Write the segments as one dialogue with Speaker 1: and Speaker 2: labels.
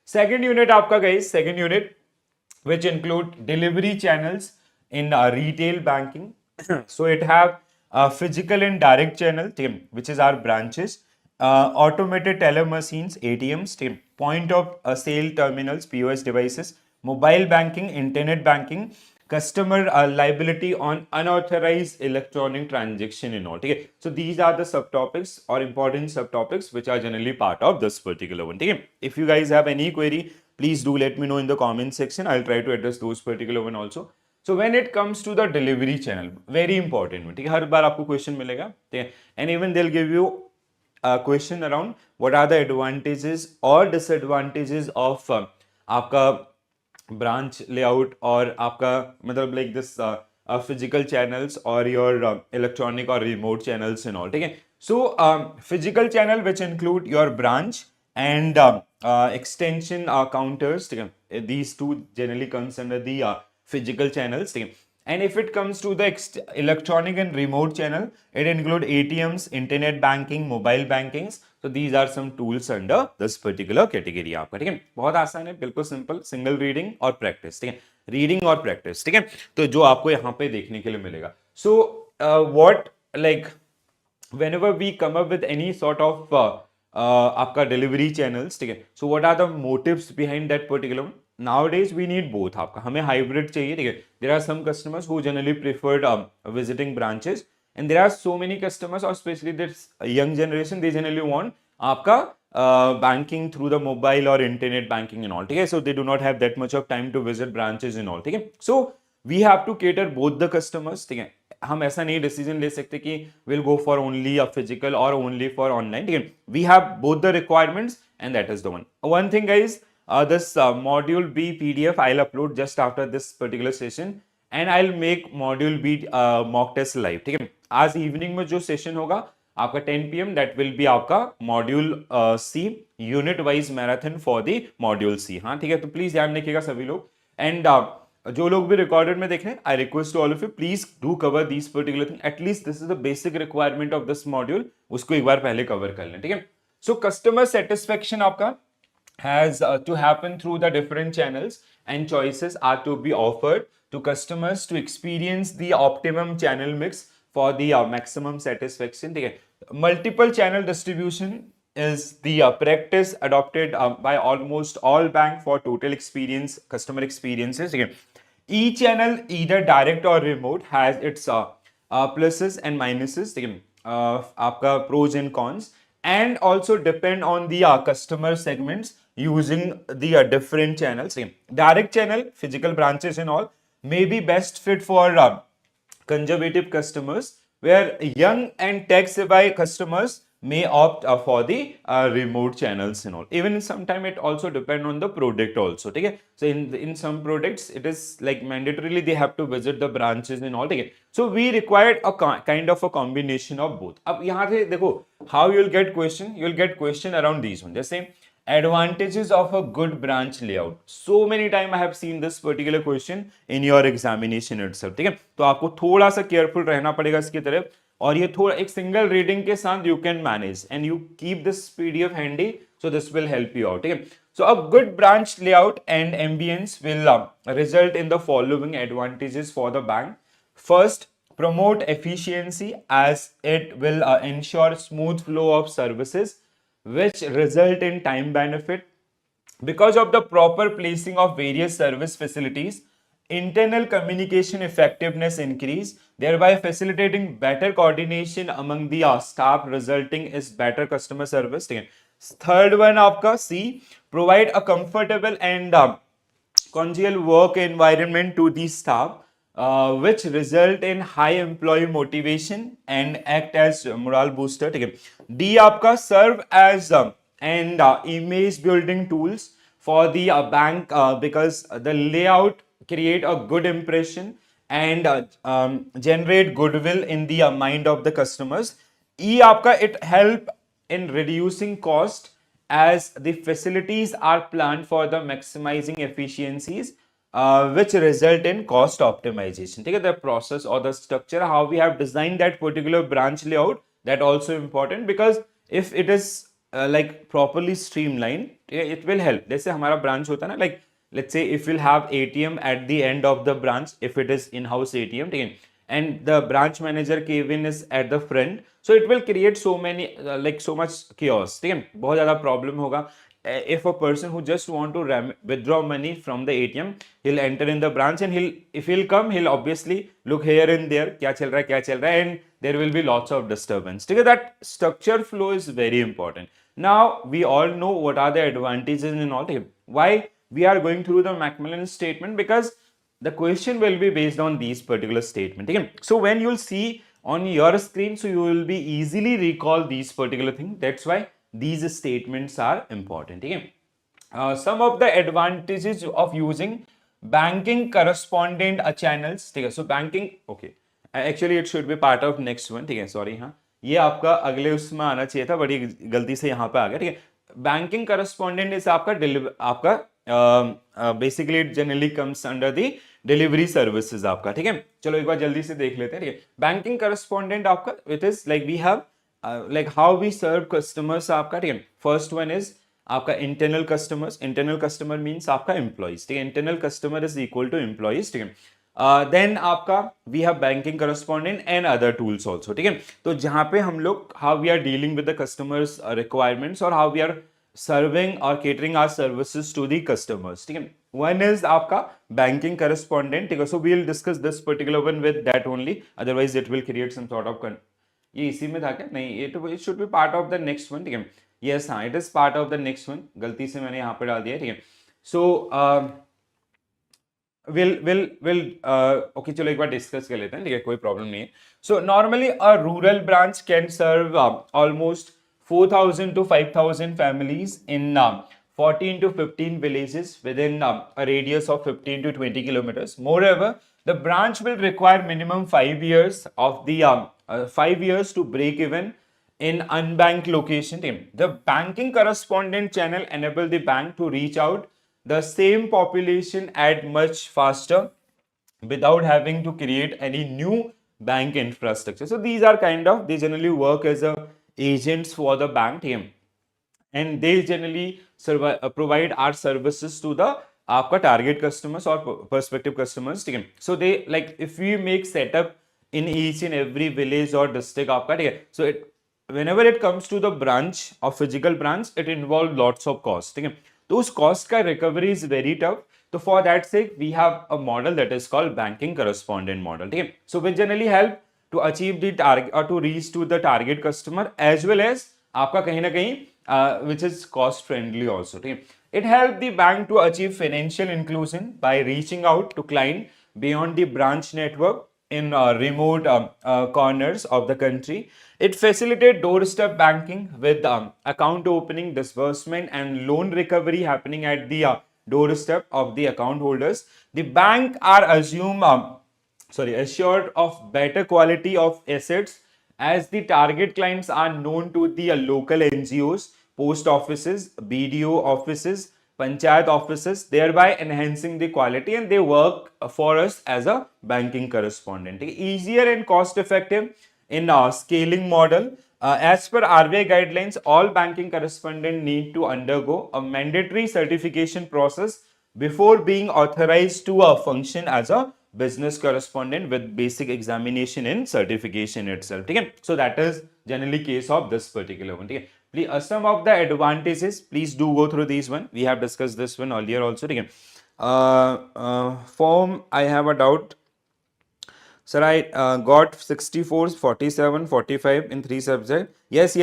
Speaker 1: Second unit आपका guys, second unit which include delivery channels in retail banking. So it have physical and direct channel, which is our branches, automated teller machines, ATMs, point of sale terminals, POS devices, mobile banking, internet banking, customer liability on unauthorized electronic transaction and all. Okay, so these are the subtopics or important subtopics which are generally part of this particular one. Okay, if you guys have any query, please do let me know in the comment section. I'll try to address those particular one also. So when it comes to the delivery channel, very important one. ठीक है, हर बार आपको question मिलेगा, ठीक है, and even they'll give you a question around what are the advantages or disadvantages of आपका branch layout और आपका मतलब like this physical channels or your electronic or remote channels and all. ठीक है, so physical channel which include your branch and extension counters. ठीक है, these two generally comes under the physical channels. ठीक है, and if it comes to the electronic and remote channel, it include ATMs, internet banking, mobile bankings. So these are some tools under this particular category आपका. ठीक है, बहुत आसान है, बिल्कुल simple, single reading और प्रैक्टिस. ठीक है, रीडिंग और प्रैक्टिस. ठीक है, तो जो आपको यहाँ पे देखने के लिए मिलेगा. So what like whenever we come up with any sort of आपका delivery channels, ठीक है, so what are the motives behind that particular one? Nowadays we need both. आपका हमें hybrid चाहिए. ठीक है, there are some customers who generally preferred visiting branches, and there are so many customers, or especially this young generation, they generally want आपका banking through the mobile or internet banking and all. ठीक है, so they do not have that much of time to visit branches and all. ठीक है, so we have to cater both the customers. ठीक है, हम ऐसा नहीं decision ले सकते कि will go for only a physical और ओनली फॉर ऑनलाइन. ठीक है, we have both the requirements and that is the one thing guys. This module B PDF I'll upload just after this particular session, and I'll make module B mock test live. ठीक है, आज evening में जो session होगा आपका 10 PM, that will be आपका module C unit wise marathon for the module C. हाँ ठीक है, तो प्लीज ध्यान रखिएगा सभी लोग. एंड जो लोग भी रिकॉर्डेड में देख रहे हैं, I request to all of you, please do cover this particular thing. At least this is the basic requirement of this module, उसको एक बार पहले कवर कर लें. ठीक है, सो कस्टमर सेटिस्फेक्शन आपका has to happen through the different channels, and choices are to be offered to customers to experience the optimum channel mix for the maximum satisfaction. ठीक है, multiple channel distribution is the practice adopted by almost all bank for total experience customer experiences. ठीक है, each channel either direct or remote has its pluses and minuses. ठीक है, आपका pros and cons, and also depend on the customer segments using the different channels. Direct channel, physical branches and all, may be best fit for conservative customers, where young and tech-savvy customers may opt for the remote channels and all. Even sometime it also depend on the product also. Okay, so in some products it is like mandatorily they have to visit the branches and all. Okay, so we required a kind of a combination of both. अब यहाँ से देखो how you will get question. You will get question around these one. जैसे advantages of a good branch layout. So many time I have seen this particular question in your examination itself. ठीक है, तो आपको थोड़ा सा careful रहना पड़ेगा इसकी तरफ, और ये थोड़ा एक सिंगल रीडिंग के साथ you can manage, and you keep this PDF handy, so this will help you out. ठीक है, so a good branch layout and ambience will result in the following advantages for the bank. First, promote efficiency as it will ensure smooth flow of services, which result in time benefit. Because of the proper placing of various service facilities, internal communication effectiveness increase, thereby facilitating better coordination among the staff, resulting is better customer service. Third one आपका C, provide a comfortable and congenial work environment to the staff, which result in high employee motivation and act as morale booster. ठीक है, D आपका serve as and image building tools for the bank, because the layout create a good impression and generate goodwill in the mind of the customers. E आपका it help in reducing cost as the facilities are planned for the maximizing efficiencies, which result in cost optimization. ठीक है, the process or the structure how we have designed that particular branch layout, that also important, because if it is like properly streamlined, it will help. जैसे हमारा branch होता है ना, like let's say if we'll have ATM at the end of the branch, if it is in-house ATM, ठीक है, and the branch manager cabin is at the front, so it will create so many like so much chaos, ठीक है, बहुत ज़्यादा problem होगा. If a person who just want to withdraw money from the ATM, he'll enter in the branch and if he'll come, he'll obviously look here and there, क्या चल रहा है, and there will be lots of disturbance. ठीक है, that structure flow is very important. Now we all know what are the advantages in all. Why we are going through the Macmillan statement? Because the question will be based on these particular statement. Okay? So when you'll see on your screen, so you will be easily recall these particular things. That's why these statements are important. Okay? Some of the advantages of using banking correspondent channels. ठीक है, so banking, okay, actually it should be part of next one. ठीक है, sorry, हाँ, ये आपका अगले उसमें आना चाहिए था, बड़ी गलती से यहाँ पे आ गया. ठीक है, बैंकिंग करस्पॉन्डेंट इस आपका basically it generally comes under the delivery services आपका. ठीक है, चलो एक बार जल्दी से देख लेते हैं. ठीक है, बैंकिंग करस्पॉन्डेंट आपका it is like we have like how we serve customers आपका. ठीक है, फर्स्ट वन इज आपका internal customers. Internal customer means आपका एम्प्लॉइज. ठीक है, internal customer is equal to employees. ठीक है, देन आपका we have banking correspondent and other tools also. ठीक है, तो जहां पे हम लोग how we are dealing with the customers requirements और हाउ वी आर सर्विंग और catering our services to the customers. ठीक है, वन इज आपका बैंकिंग करस्पॉन्डेंट. ठीक है, so we will discuss this particular one with that only, otherwise it will create some sort of, ये इसी में था क्या? नहीं, it should be part of the next one. ठीक है, यस, हाँ, it is part of the next one, गलती से मैंने यहाँ पे डाल दिया. ठीक है, सो विल ओके, चलो एक बार डिस्कस कर लेते हैं. ठीक है, कोई प्रॉब्लम नहीं है. So normally a rural branch can serve almost 4,000 to 5,000 families in 14 to 15 villages within a radius of 15 to 20 kilometers. Moreover, the branch will require minimum 5 years of the 5 years to break even in unbanked location. The banking correspondent channel enable the bank to reach out the same population at much faster without having to create any new bank infrastructure. So these are kind of, they generally work as a agents for the bank, and they generally provide our services to the आपका target customers or prospective customers. ठीक है, so they like if we make setup in each and every village or district आपका. ठीक है, so it whenever it comes to the branch or physical branch, it involves lots of cost. ठीक है, तो उस cost का recovery is very tough. So for that sake, we have a model that is called banking correspondent model. ठीक है, so which generally help to achieve the target or to reach to the target customer as well as आपका कहीं ना कहीं which is cost friendly also. ठीक है, it help the bank to achieve financial inclusion by reaching out to client beyond the branch network in remote corners of the country. It facilitate doorstep banking with account opening, disbursement and loan recovery happening at the doorstep of the account holders. The bank are assured of better quality of assets as the target clients are known to the local NGOs, post offices, BDO offices, panchayat offices, thereby enhancing the quality, and they work for us as a banking correspondent. Easier and cost effective in a scaling model. As per RBI guidelines, all banking correspondent need to undergo a mandatory certification process before being authorized to function as a business correspondent with basic examination in certification itself. Okay? So that is generally case of this particular one. Okay? Please, some of the advantages, please do go through these one. We have discussed this one earlier also. Okay? Form, I have a doubt. Sir, I got 64, 47, 45 in 3 subjects. Yes.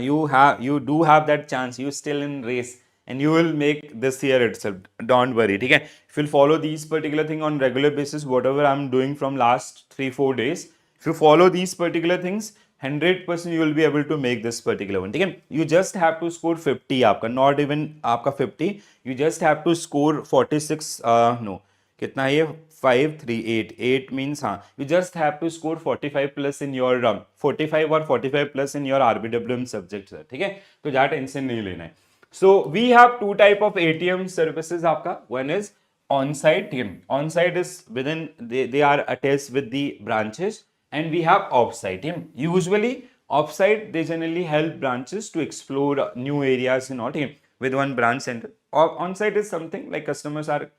Speaker 1: You do have that chance. You still in race. And you will make this year itself. Don't worry. Okay? If you follow these particular thing on regular basis, whatever I'm doing from last 3-4 days, if you follow these particular things, 100% you will be able to make this particular one. Okay? You just have to score 50 आपका, not even आपका 50. You just have to score 46. No, कितना है ये? 5, 3, 8. 8 means हाँ. You just have to score 45 plus in your 45 or 45 plus in your RBWM subject, sir. ठीक है? तो ज़्यादा टेंशन नहीं लेना है. So we have 2 type of ATM services आपका. One is on-site. On-site is within they are attached with the branches, and we have off-site. Usually Offsite, they generally help branches to explore new areas in all with one branch center. Or on-site is something like customers are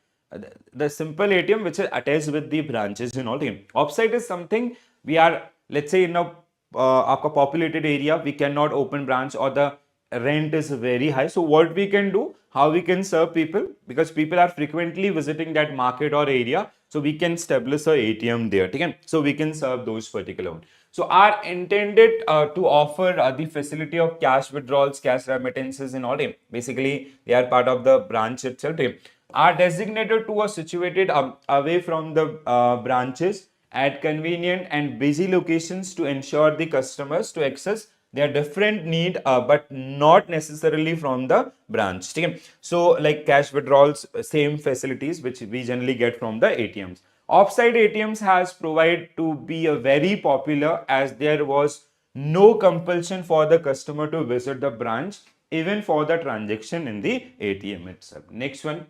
Speaker 1: the simple ATM which is attached with the branches in all. Offsite is something we are, let's say, in a आपका populated area, we cannot open branch or the rent is very high. So what we can do, how we can serve people, because people are frequently visiting that market or area, so we can establish a ATM there. Okay? So we can serve those particular ones. So are intended to offer the facility of cash withdrawals, cash remittances in all. Basically, they are part of the branch itself. Are designated to or situated away from the branches at convenient and busy locations to ensure the customers to access their different need but not necessarily from the branch. Okay? So like cash withdrawals, same facilities which we generally get from the ATMs. Offsite ATMs has provided to be a very popular as there was no compulsion for the customer to visit the branch even for the transaction in the ATM itself. Next one,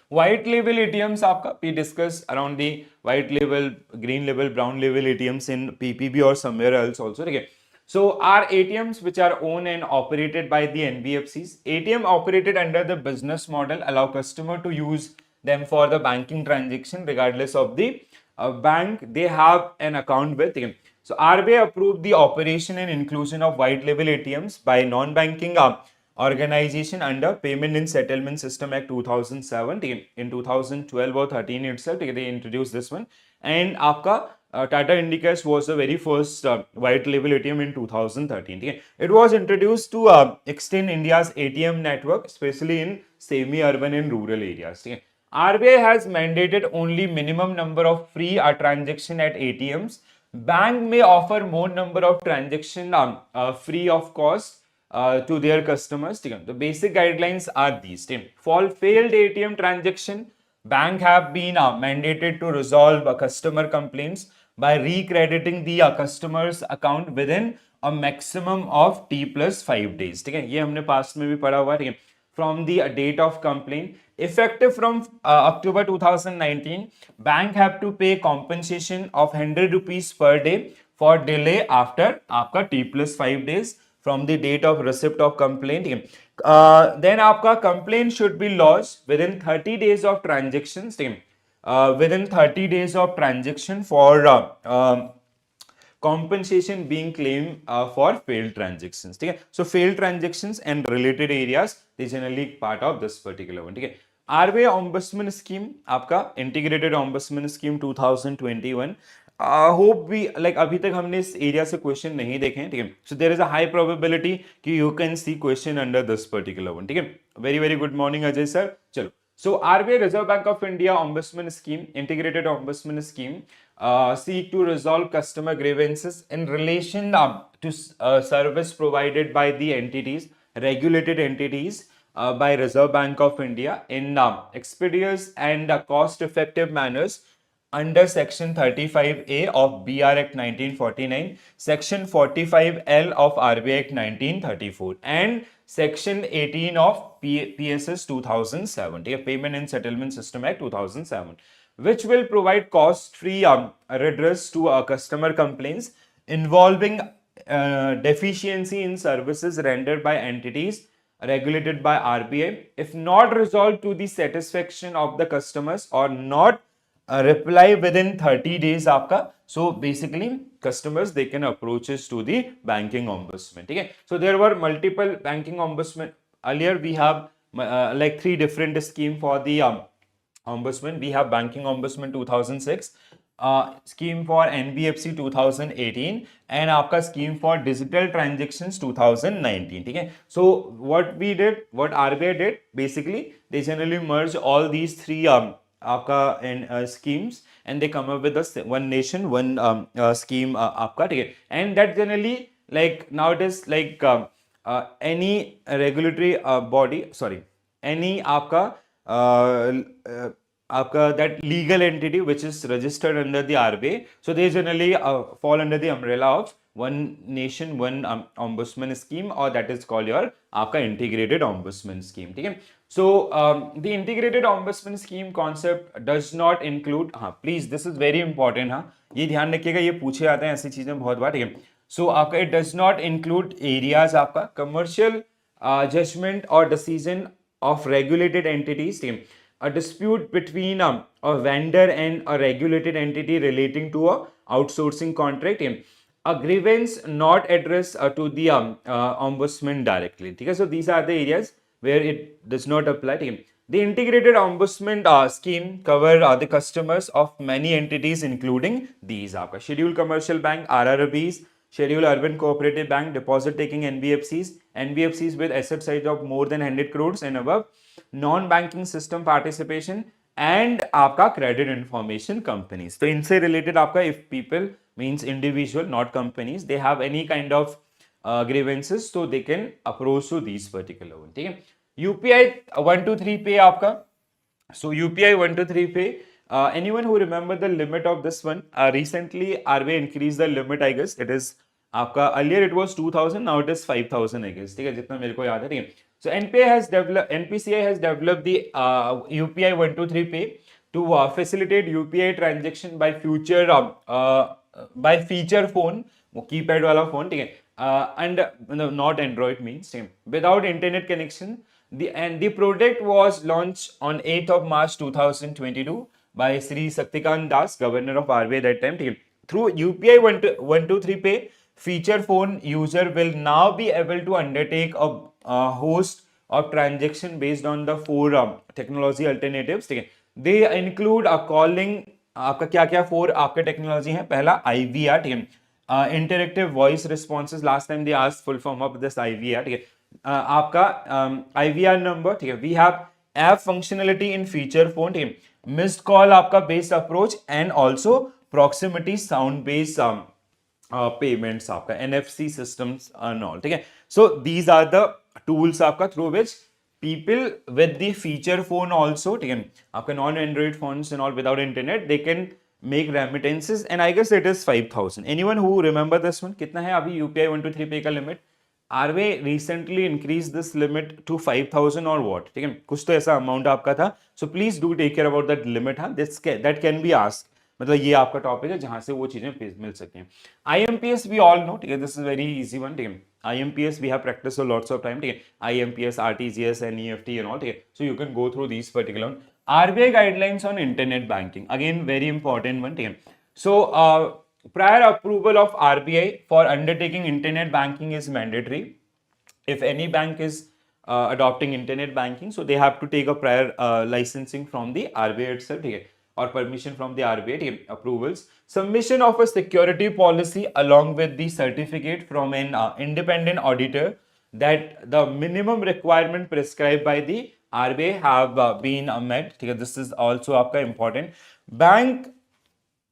Speaker 1: white label ATMs आपका we discuss around the white label, green label, brown label ATMs in PPB or somewhere else also. Okay. So are ATMs which are owned and operated by the NBFCs. ATM operated under the business model allow customer to use them for the banking transaction regardless of the bank they have an account with. Okay. So RBI approved the operation and inclusion of white label ATMs by non-banking organization under Payment and Settlement System Act 2017. In 2012 or 13 itself, they introduced this one. And आपका Tata Indicast was the very first white label ATM in 2013. Okay? It was introduced to extend India's ATM network, especially in semi-urban and rural areas. Okay? RBI has mandated only minimum number of free transaction at ATMs. Bank may offer more number of transaction free of cost to their customers. The basic guidelines are these. For failed ATM transaction, bank have been mandated to resolve customer complaints by recrediting the customer's account within a maximum of T plus 5 days. ठीक है, ये हमने past में भी पढ़ा हुआ है. From the date of complaint, effective from October 2019, bank have to pay compensation of 100 rupees per day for delay after आपका T plus 5 days from the date of receipt of complaint. Then आपका complaint should be lodged within 30 days of transactions. Within 30 days of transaction for compensation being claimed for failed transactions. Okay? So failed transactions and related areas, they generally part of this particular one. Okay? RBI Ombudsman Scheme, आपका Integrated Ombudsman Scheme 2021. Hope we like अभी तक हमने इस area से question नहीं देखे हैं. ठीक है, so there is a high probability कि you can see question under this particular one. ठीक है, very very good morning Ajay sir. चलो, so RBI Reserve Bank of India Ombudsman Scheme, Integrated Ombudsman Scheme, seek to resolve customer grievances in relation to service provided by the entities, regulated entities by Reserve Bank of India in expeditious and cost-effective manners under Section 35A of BR Act 1949, Section 45L of RBI Act 1934, and Section 18 of PSS 2007, Payment and Settlement System Act 2007, which will provide cost-free redress to customer complaints involving deficiency in services rendered by entities regulated by RBI, if not resolved to the satisfaction of the customers or not reply within 30 days आपका. So basically customers, they can approach us to the banking ombudsman. Okay? So there were multiple banking ombudsman. Earlier we have like 3 different scheme for the ombudsman. We have banking ombudsman 2006, scheme for NBFC 2018, and आपका scheme for digital transactions 2019. ठीक है, so what we did, what RBI did, basically they generally merge all these 3 आपका schemes and they come up with a one nation one scheme आपका. ठीक है, and that generally like nowadays like any regulatory body, sorry, any आपका that legal entity which is registered under the RBI, so they generally fall under the umbrella of one nation one ombudsman scheme, or that is called your आपका integrated ombudsman scheme. ठीक है, so the integrated ombudsman scheme concept does not include, हाँ please this is very important, हाँ ये ध्यान रखिएगा, ये पूछे जाते हैं ऐसी चीजें बहुत बार. ठीक है, सो आपका it does not include areas आपका कमर्शियल जजमेंट और decision of regulated entities team, a dispute between a vendor and a regulated entity relating to a outsourcing contract team, a grievance not addressed to the ombudsman directly. Okay, so these are the areas where it does not apply team. The integrated ombudsman scheme cover the customers of many entities including these आपका scheduled commercial bank, RRBs, scheduled urban cooperative bank, deposit taking NBFCs, NBFCs with asset size of more than 100 crores and above, non-banking system participation and आपका credit information companies. तो इनसे related आपका if people means individual not companies they have any kind of grievances so they can approach to these particular one. ठीक है UPI 123 पे आपका so UPI 123 pay. Anyone who remember the limit of this one? Recently, RBI increased the limit. I guess it is आपका earlier it was 2000, now it is 5000. I guess ठीक है जितना मेरे को याद है ठीक है. So NPCI has developed the UPI 123 pay to facilitate UPI transaction by by feature phone वो कीपैड वाला फोन ठीक है and not Android means same without internet connection. The product was launched on 8th of March 2022 by Sri Saktikant Das, Governor of RBI that time. Through UPI 123 Pay, feature phone user will now be able to undertake a host of transaction based on the four technology alternatives. They include a calling. आपका क्या क्या four आपके technology है पहला IVR ठीक है interactive voice responses last time they asked full form of this IVR ठीक है आपका IVR नंबर ठीक है we have app functionality in feature phone ठीक है मिस्ड कॉल आपका based approach and also proximity sound based payments आपका NFC systems and all ठीक है so these are the tools आपका through which people with the feature phone also ठीक है आपका non Android phones and all without internet they can make remittances and I guess it is 5000. Anyone who remember this one कितना है अभी UPI 123 पे का limit RBI recently increased this limit to 5000 or what ठीक है कुछ तो ऐसा अमाउंट आपका था so please do take care about that limit हाँ that can be asked मतलब ये आपका टॉपिक है जहां से वो चीजें मिल सकती हैं IMPS we all know ठीक है this is very easy one ठीक है IMPS we have practiced for lots of time ठीक है IMPS RTGS NEFT and all ठीक है so you can go through these particular RBI guidelines on internet banking again very important one ठीक है so prior approval of RBI for undertaking internet banking is mandatory if any bank is adopting internet banking so they have to take a prior licensing from the RBI itself ठीक है or permission from the RBI approvals, submission of a security policy along with the certificate from an independent auditor that the minimum requirement prescribed by the RBI have been met. This is also आपका important. Bank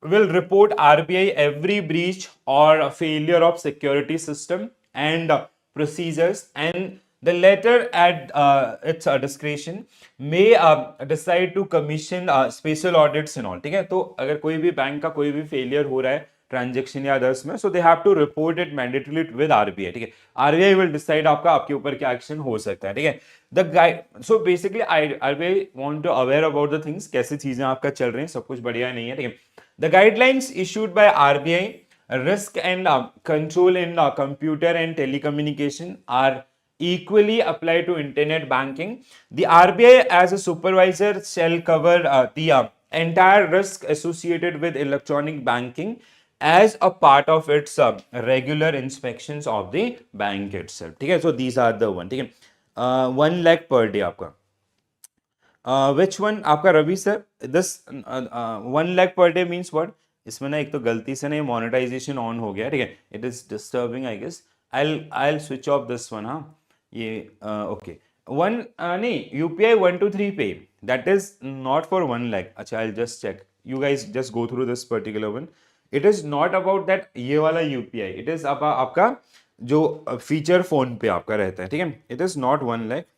Speaker 1: will report RBI every breach or failure of security system and procedures and the latter at its discretion may decide to commission special audits and all ठीक है तो अगर कोई भी bank का कोई भी फेलियर हो रहा है ट्रांजेक्शन या अदर्स में so they have to report it mandatorily with RBI ठीक है RBI विल डिसाइड आपका आपके ऊपर क्या एक्शन हो सकता है ठीक है the guide so basically RBI want to aware about the things कैसी चीजें आपका चल रही हैं सब कुछ बढ़िया नहीं है ठीक है the guidelines issued by RBI risk and control in computer and telecommunication are equally apply to internet banking. The RBI as a supervisor shall cover the entire risk associated with electronic banking as a part of its regular inspections of the bank itself. ठीक है so these are the one ठीक है 1 lakh per day आपका which one आपका Ravi sir this 1 lakh per day means what इसमें ना एक तो गलती से ना मोनेटाइजेशन ऑन हो गया ठीक है it is disturbing I guess I'll switch off this one हाँ ये ओके वन नहीं UPI 123 पे that is not for 1 lakh अच्छा I'll just check you guys just go through this particular one it is not about that ये वाला UPI it is आपका जो feature phone पे आपका रहता है ठीक है it is not 1 lakh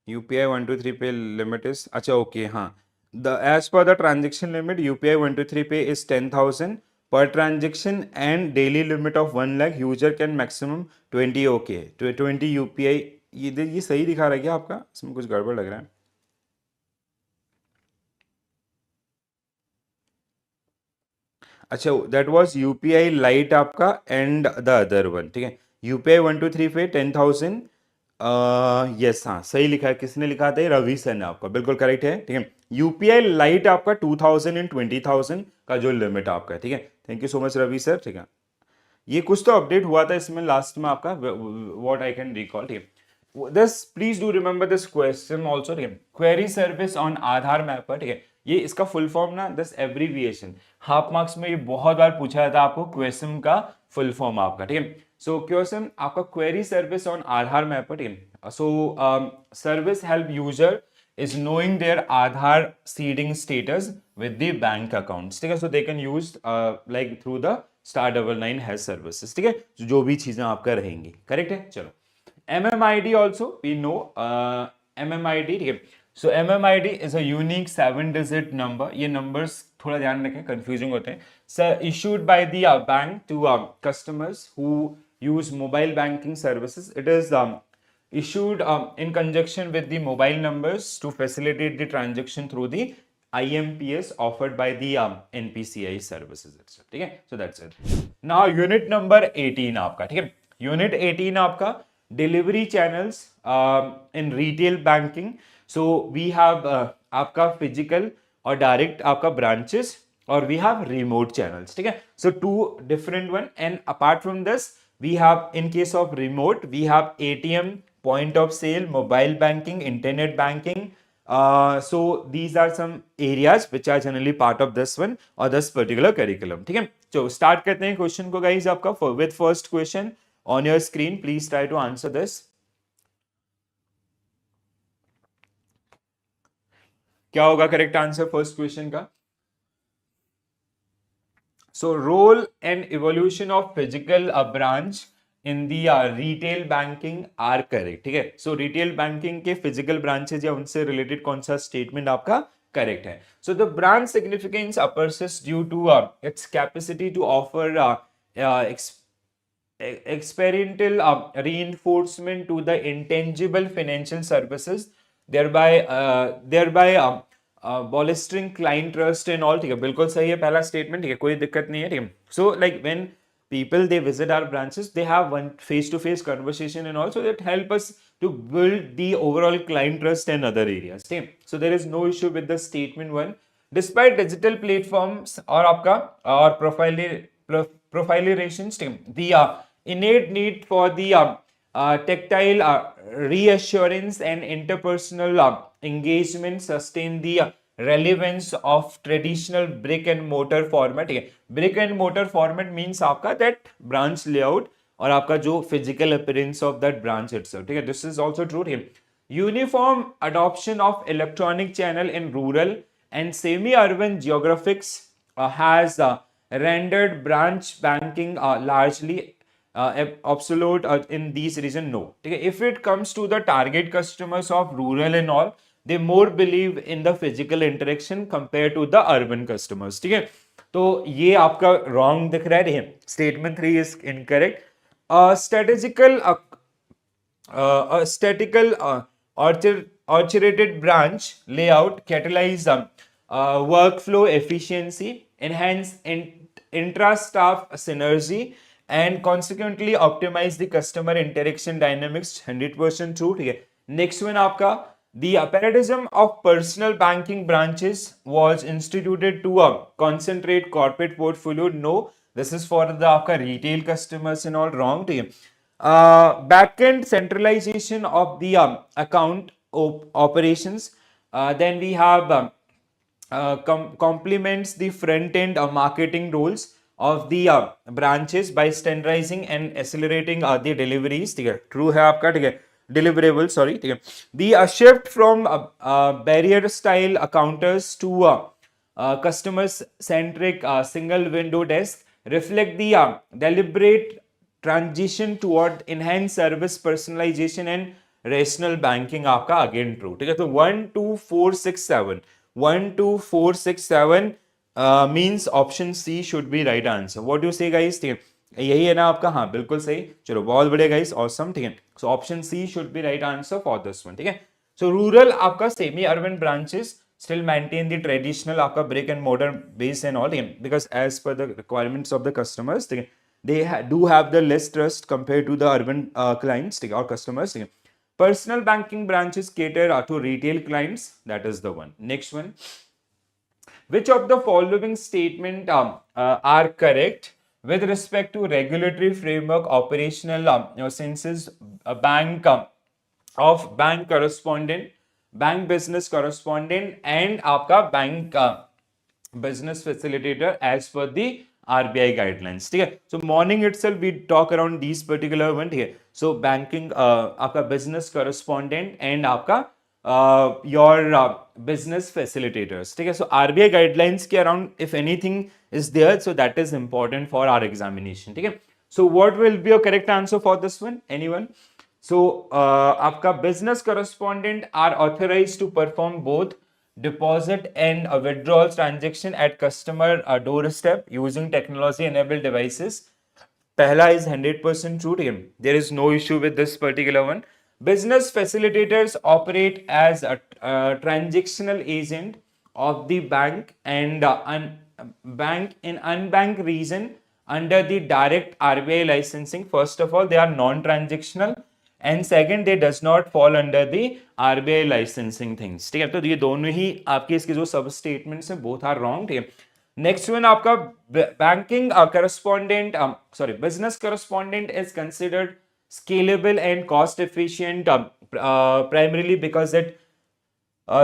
Speaker 1: UPI 123 पे लिमिट इज अच्छा ओके हाँ as per the transaction limit UPI 123 pay is 10,000 per transaction and daily limit of 1 lakh user can maximum 20 okay 20 UPI ये सही दिखा रहा है क्या आपका इसमें कुछ गड़बड़ लग रहा है अच्छा दैट वाज यूपीआई लाइट आपका एंड द अदर वन, ठीक है। यूपीआई 1 2 3 पे 10,000, यस हाँ सही लिखा है। किसने लिखा था? रवि सर ने, आपका बिल्कुल करेक्ट है, ठीक है। यूपीआई लाइट आपका 2,000 एंड 20,000 का जो लिमिट आपका है, ठीक है। Thank you so much Ravi sir, ठीक है। ये कुछ तो अपडेट हुआ था इसमें लास्ट में आपका, व्हाट आई कैन रिकॉल, ठीक है। This please do remember this question also, ठीक है। Query service on Aadhaar mapper, ठीक है। ये इसका फुल फॉर्म ना, दिस एब्रीविएशन हाफ मार्क्स में ये बहुत बार पूछा जाता है आपको, क्वेश्चन का फुल फॉर्म आपका, ठीक है। सो क्वेश्चन आपका query service on Aadhaar mapper, ठीक है। So service help user is knowing their Aadhaar seeding status with the bank accounts, ठीक है। So they can use like through the *99# services, ठीक है। जो भी चीजें आपका रहेंगी, करेक्ट है। चलो MMID also we know, MMID, ठीक है। So MMID is a unique 7-digit number. ये numbers थोड़ा ध्यान रखें, confusing होते हैं। So issued by the bank to customers who use mobile banking services. It is issued in conjunction with the mobile numbers to facilitate the transaction through the IMPS offered by the NPCI services itself, ठीक है। So that's it. Now unit number 18 आपका, ठीक है। Unit 18 आपका delivery channels in retail banking. So we have आपका physical और direct आपका branches और we have remote channels, ठीक है। So two different one, and apart from this we have, in case of remote, we have ATM, point of sale, mobile banking, internet banking. So these are some areas which are generally part of this one or this particular curriculum, ठीक है। तो start करते हैं question को guys आपका with first question on your screen. Please try to answer this. क्या होगा correct answer first question का? So role and evolution of physical branch in the retail banking are correct, ठीक है। So retail banking के physical branches या उनसे related कौन सा statement आपका correct है? So the branch significance persists due to its capacity to offer experiential reinforcement to the intangible financial services, thereby bolstering client trust and all, ठीक है। बिल्कुल सही है पहला स्टेटमेंट, ठीक है, कोई दिक्कत नहीं है, ठीक है। So like when people they visit our branches, they have one face to face conversation and also that help us to build the overall client trust and other areas, ठीक है। So there is no issue with the statement one. Despite digital platforms और आपका और profilizations, ठीक है, the innate need for the tactile reassurance and interpersonal engagement sustain the relevance of traditional brick and mortar format, ठीक है। brick and mortar format means आपका that branch layout और आपका जो physical appearance of that branch itself, ठीक है। this is also true, ठीक है। uniform adoption of electronic channel in rural and semi-urban geographics has rendered branch banking largely obsolete in these region, no, ठीक है। if it comes to the target customers of rural and all, they more believe in the physical interaction compared to the urban customers, ठीक है। तो ये आपका wrong दिख रहा है, statement 3 is incorrect. Statical orchestrated branch layout catalyze workflow efficiency, enhance intra-staff synergy and consequently optimize the customer interaction dynamics, 100% true, ठीक है। next one आपका the apparatusm of personal banking branches was instituted to concentrate corporate portfolio, no, this is for the आपका retail customers and all, wrong, ठीक है। backend centralization of the account operations, then we have complements the front end marketing roles of the branches by standardizing and accelerating the deliveries, ठीक है, true है आपका, ठीक है, deliverable sorry, ठीक है। the shift from barrier style counters to customer centric single window desk reflect the deliberate transition toward enhanced service personalization and rational banking आपका again true, ठीक है। तो 1 2 4 6 7 1 2 4 6 7 means option C should be right answer. What you say guys, ठीक है, यही है ना आपका? हाँ बिल्कुल सही, चलो बहुत बढ़िया गाइस, ऑसम, ठीक है। So option C should be right answer for this one, ठीक है। सो रूरल आपका semi urban branches still maintain the traditional आपका brick and mortar base and all, because as per the requirements of the customers, they do have the less trust compared to the urban clients or customers. Personal banking branches cater to retail clients. That is the one. Next one. Which of the following statement are correct with respect to regulatory framework, operational senses, a bank of bank correspondent, bank business correspondent, and आपका bank business facilitator as per the RBI guidelines. ठीक है. So morning itself we talk around these particular one here. So banking आपका business correspondent and आपका your business facilitators. ठीक है. So RBI guidelines के around if anything is there, so that is important for our examination. ठीक है. So what will be your correct answer for this one? Anyone? So आपका business correspondent are authorized to perform both deposit and withdrawal transaction at customer doorstep using technology enabled devices. Pehla is 100% true to him. There is no issue with this particular one. Business facilitators operate as a transactional agent of the bank and bank in unbanked region under the direct RBI licensing. First of all, they are non-transactional, and second, they does not fall under the RBI licensing things. ठीक है. तो ये दोनों ही आपके इसके जो सब statements हैं both are wrong. ठीक है. नेक्स्ट वन आपका banking correspondent business correspondent is considered scalable and cost efficient primarily because it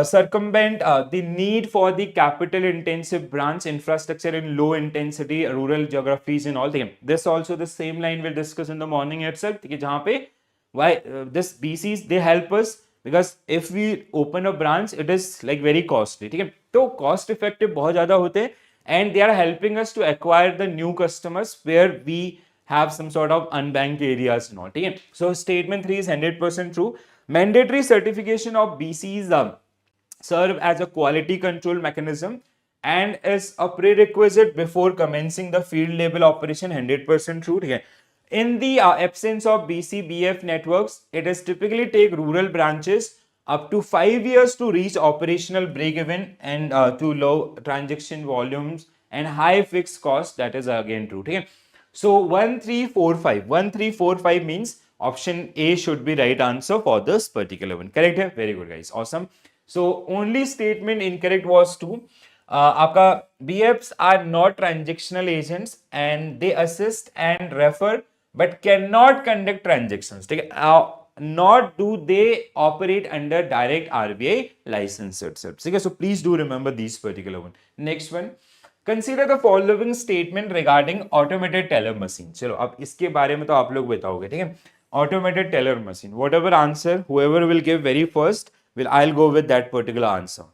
Speaker 1: circumvent the need for the capital intensive branch infrastructure in low intensity rural geographies and all. This also the same line we'll discuss in the morning itself. जहाँ पे why this BCs they help us because if we open a branch it is like very costly. ठीक है. तो cost effective बहुत ज़्यादा होते हैं and they are helping us to acquire the new customers where we have some sort of unbanked areas and all. ठीक है. So statement 3 is 100% true. Mandatory certification of BCs serve as a quality control mechanism and is a prerequisite before commencing the field level operation. 100% true. ठीक है. In the absence of BCBF networks, it is typically take rural branches up to 5 years to reach operational break-even and to low transaction volumes and high fixed cost. That is again true. Okay? So 1345. 1345 means option A should be right answer for this particular one. Correct? Hai? Very good, guys. Awesome. So only statement incorrect was 2. आपका BFs are not transactional agents and they assist and refer but cannot conduct transactions. ठीक है. Nor do they operate under direct RBI license itself. ठीक है. So please do remember these particular one. Next one. Consider the following statement regarding automated teller machine. चलो अब इसके बारे में तो आप लोग बताओगे. ठीक है. Automated teller machine. Whatever answer, whoever will give very first, I'll go with that particular answer.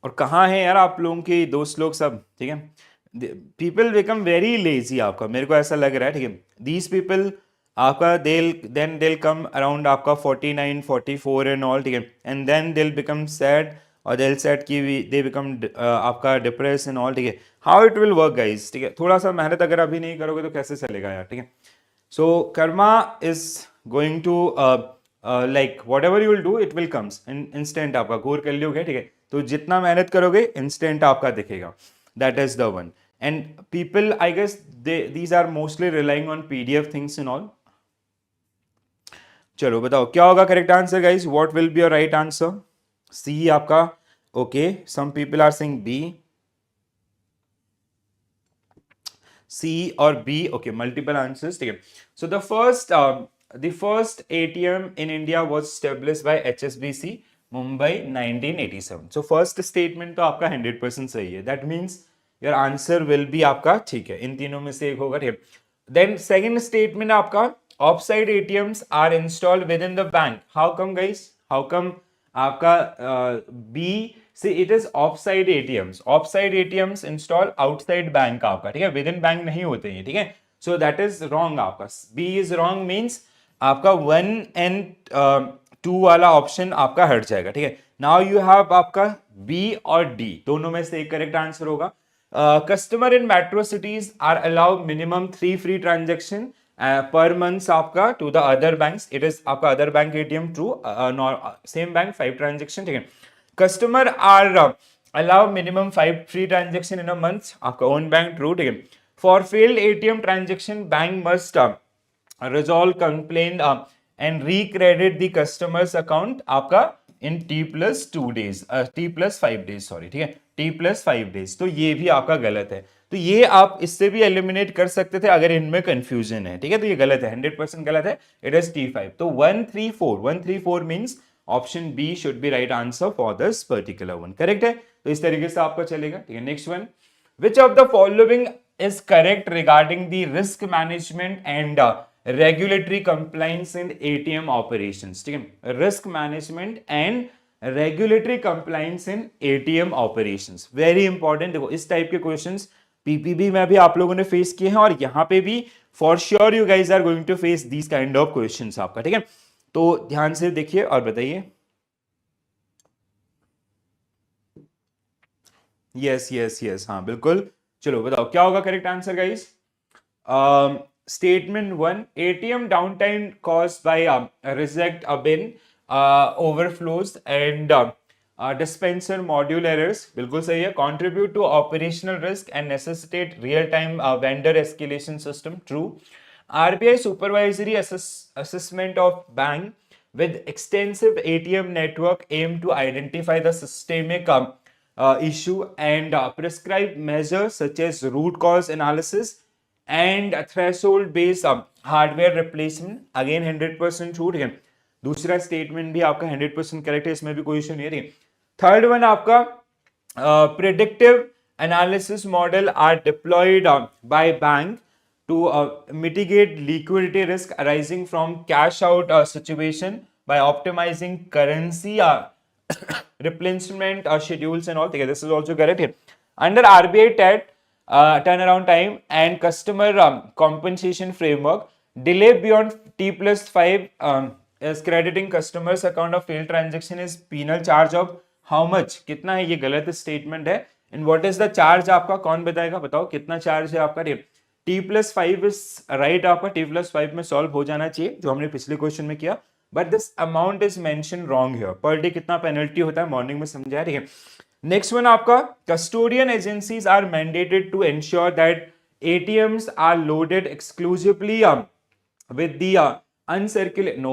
Speaker 1: और कहाँ है यार आप लोगों के दोस्त लोग सब. ठीक है. People become very lazy आपका, मेरे को ऐसा लग रहा है. ठीक है. These people आपका they'll come around आपका 49, 44 and all. ठीक है. And then they'll become sad और they'll sad कि they become आपका depressed and all. ठीक है. How it will work guys. ठीक है. थोड़ा सा मेहनत अगर अभी नहीं करोगे तो कैसे चलेगा यार. ठीक है. So karma is going to like whatever you will do it will comes in instant. आपका गौर कर लियोगे. ठीक है. तो जितना मेहनत करोगे instant आपका दिखेगा. That is the one. And people, I guess, these are mostly relying on PDF things and all. चलो बताओ क्या होगा correct answer guys? What will be your right answer? C आपका. Okay. Some people are saying B. C or B. Okay. Multiple answers. ठीक है. So the first ATM in India was established by HSBC Mumbai 1987. So first statement तो आपका 100% सही है. That means your answer will be आपका ठीक है. इन तीनों में से एक होगा. ठीक है. Then second statement आपका offsite ATMs are installed within the bank. How come guys? How come आपका B see it is offsite ATMs. Offsite ATMs install outside bank आपका. ठीक है. Within bank नहीं होते हैं. ठीक है. So that is wrong आपका. B is wrong means आपका 1 and 2 वाला ऑप्शन आपका हट जाएगा. ठीक है. नाउ यू हैव आपका B और D दोनों में से एक करेक्ट आंसर होगा. Customer in metro cities are allowed minimum 3 free transaction per month आपका to the other banks, it is आपका other bank ATM true, same bank 5 transaction, ठीक है. Customer are allow minimum 5 free transaction in a month, आपका own bank true, ठीक है. For failed ATM transaction, bank must resolve complaint and recredit the customer's account आपका in T+2 days, T+5 days, sorry, ठीक है, T+5 days. तो ये भी आपका गलत है. तो ये आप इससे भी एलिमिनेट कर सकते थे अगर इनमें कंफ्यूजन है, ठीक है. तो ये गलत है, 100% गलत है. It is T5. तो 134 means option B should be right answer for this particular one. Correct है. तो इस तरीके से आपका चलेगा, ठीक है. Next one, which of the following is correct regarding the risk management and regulatory compliance in ATM operations, ठीक है. Risk management and regulatory compliance in ATM operations, very important. देखो इस टाइप के क्वेश्चंस पीपीबी में भी आप लोगों ने फेस किए हैं और यहाँ पे भी for sure you guys are going to face this kind of questions आपका, ठीक है. तो ध्यान से देखिए और बताइए. यस यस यस, हाँ बिल्कुल. चलो बताओ क्या होगा correct answer guys. Statement 1, ATM down time caused by reject a bin overflows and dispenser module errors, बिल्कुल सही है. contribute to operational risk and necessitate real time vendor escalation system, true. RBI supervisory assessment of bank with extensive ATM network aim to identify the systemic issue and prescribe measures such as root cause analysis and threshold based hardware replacement, again 100% true, ठीक है. दूसरा statement भी आपका 100% correct है, इसमें भी कोई इशू नहीं है. थर्ड वन आपका predictive analysis model are deployed by bank to mitigate liquidity risk arising from cash out situation by optimising currency replenishment schedules and all. This is also correct here. Under RBI TED turnaround time and customer compensation framework, delay beyond T+5 is crediting customers account of failed transaction is penal charge of how much, कितना है. ये गलत statement है. And what is the charge आपका, कौन बताएगा, बताओ कितना चार्ज है आपका. T+5 इज राइट, आपका T+5 में सॉल्व हो जाना चाहिए जो हमने पिछले क्वेश्चन में किया. But this amount is mention wrong here. Per day कितना पेनल्टी होता है मॉर्निंग में समझाया, ठीक है. नेक्स्ट वन आपका custodian agencies are mandated to ensure that ATMs are loaded exclusively with the uncirculated, no,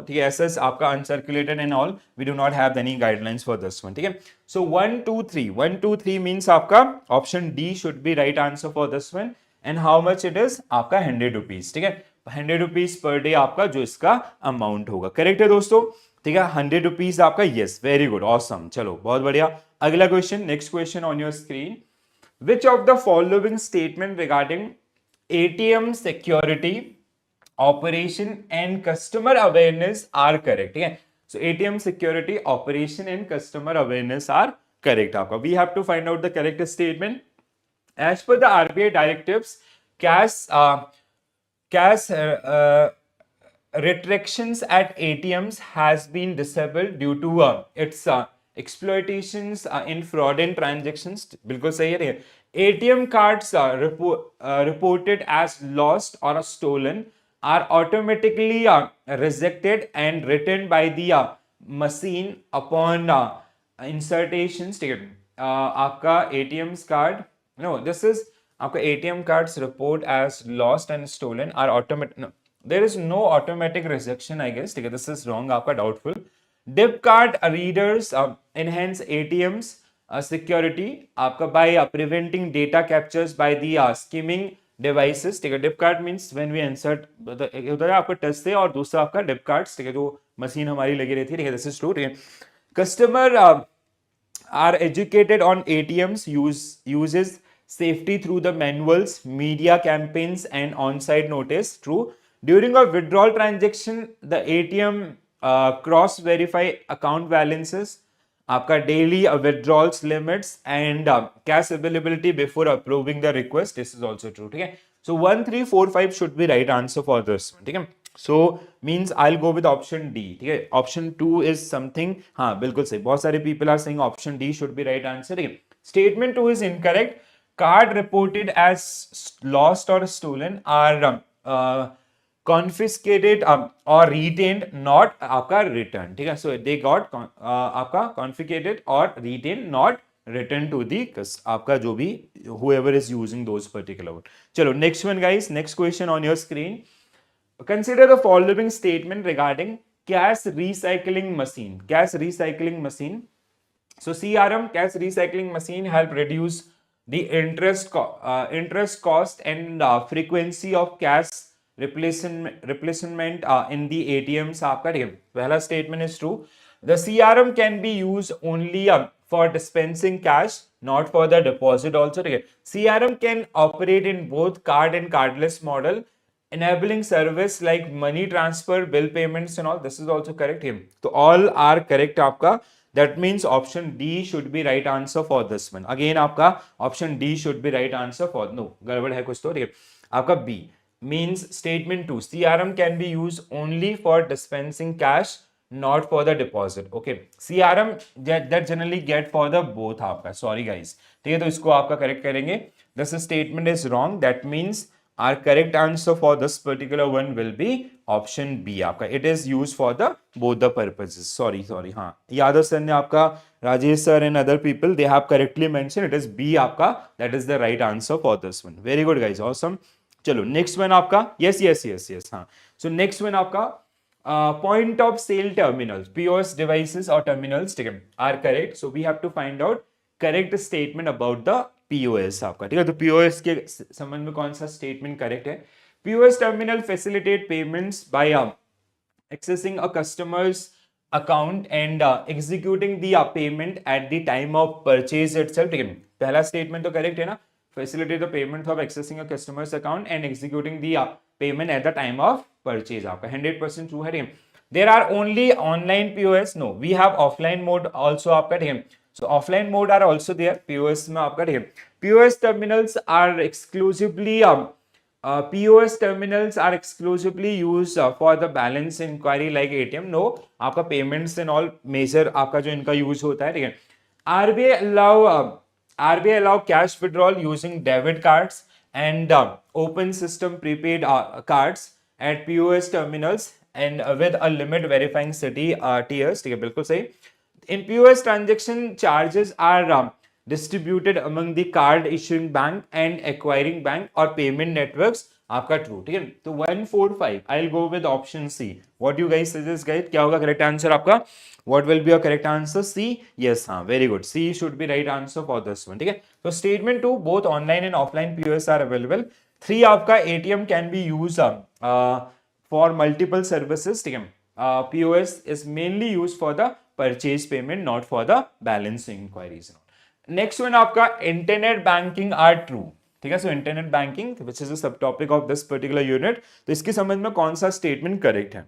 Speaker 1: ठीक है. SS आपका uncirculated and all, we do not have any guidelines for this one, ठीक है. So 123 means आपका option D should be right answer for this one. And how much it is, आपका 100 rupees, ठीक है. 100 rupees per day आपका जो इसका amount होगा. करेक्ट है दोस्तों, ठीक है. 100 rupees आपका, यस, वेरी गुड, ऑसम. चलो बहुत बढ़िया. अगला question, next question on your screen. Which of the following statement regarding ATM security, operation and customer awareness are correct, ठीक है. So ATM security, operation and customer awareness are correct आपका. We have to find out the correct statement. As per the RBI directives, cash retractions at ATMs has been disabled due to its exploitations in fraudulent transactions. बिल्कुल सही है. ATM cards reported as lost or stolen are automatically rejected and returned by the machine upon insertions. ठीक है. आपका ATM's card, no, this is आपका ATM cards report as lost and stolen are automatic. No, there is no automatic rejection, I guess. ठीक है. This is wrong, आपका doubtful. Dip card readers enhance ATM's security आपका by preventing data captures by the skimming devices. ठीक है. Dip card means when we insert, उधर आपका touch से, और दूसरा आपका dip cards, ठीक है, जो मशीन हमारी लगी रहती है, ठीक है. This is true, ठीक है. Customer are educated on ATMs uses safety through the manuals, media campaigns and on-site notice. True. During a withdrawal transaction, the ATM cross verify account balances, आपका daily withdrawals limits and cash availability before approving the request. This is also true, ठीक है. So 1345 should be right answer for this one, ठीक है. So means I'll go with option D, ठीक है. Option 2 is something, हाँ बिल्कुल सही. बहुत सारे people are saying option D should be right answer, ठीक है. Statement 2 is incorrect. Card reported as lost or stolen are confiscated or retained, not आपका return, ठीक है. So they got आपका confiscated or retained, not returned to the आपका जो भी whoever is using those particular word. चलो next one guys, next question on your screen. Consider the following statement regarding cash recycling machine. Cash recycling machine. So CRM, cash recycling machine, help reduce the interest cost and frequency of cash replacement in the ATMs. आपका ठीक है. पहला statement is true. The CRM can be used only for dispensing cash, not for the deposit also. ठीक है. CRM can operate in both card and cardless model, enabling service like money transfer, bill payments and all. This is also correct here. So all are correct आपका. That means option D should be right answer for this one. Again आपका option D should be right answer for, no, गड़बड़ है कुछ तो. ठीक है. आपका B means statement 2. CRM can be used only for dispensing cash, not for the deposit. Okay. CRM that generally get for the both आपका. Sorry guys. ठीक है. तो इसको आपका correct करेंगे. This statement is wrong. That means our correct answer for this particular one will be option B आपका. It is used for the both the purposes. Sorry. हाँ. Yadav sir ने आपका, Rajesh sir and other people, they have correctly mentioned it is B आपका. That is the right answer for this one. Very good guys. Awesome. चलो next one आपका. Yes. हाँ. So next one आपका point of sale terminals, POS devices or terminals, ठीक है, are correct. So we have to find out correct statement about the POS आपका. ठीक है. तो POS के संबंध में कौन सा स्टेटमेंट करेक्ट है? POS terminal facilitate payments by accessing a customer's account and executing the payment at the time of purchase itself. ठीक है. पहला स्टेटमेंट तो करेक्ट है ना? Facilitate the payment of accessing a customer's account and executing the payment at the time of purchase आपका 100% true है. There are only online POS. No, we have offline mode also आपका. ठीक है. So offline mode are also there. POS में आपका ठीक है. POS terminals are exclusively POS terminals are exclusively used for the balance inquiry like ATM. No, आपका payments and all major आपका जो इनका use होता है. ठीक है. RBI allow cash withdrawal using debit cards and open system prepaid cards at POS terminals and with a limit verifying city tiers. ठीक है. बिल्कुल सही. In POS, transaction charges are distributed among the card issuing bank and acquiring bank or payment networks. आपका true. ठीक है. तो 145. I'll go with option C. What do you guys suggest guys? क्या होगा correct answer आपका? What will be your correct answer? C. Yes, हाँ. Very good. C should be right answer for this one. ठीक है. So statement 2, both online and offline POS are available. 3 आपका ATM can be used for multiple services. ठीक है. POS is mainly used for the purchase payment, not for the balance inquiries. Next one आपका internet banking are true. ठीक है. So internet banking, which is a subtopic of this particular unit, तो इसके संबंध में कौन सा statement correct है?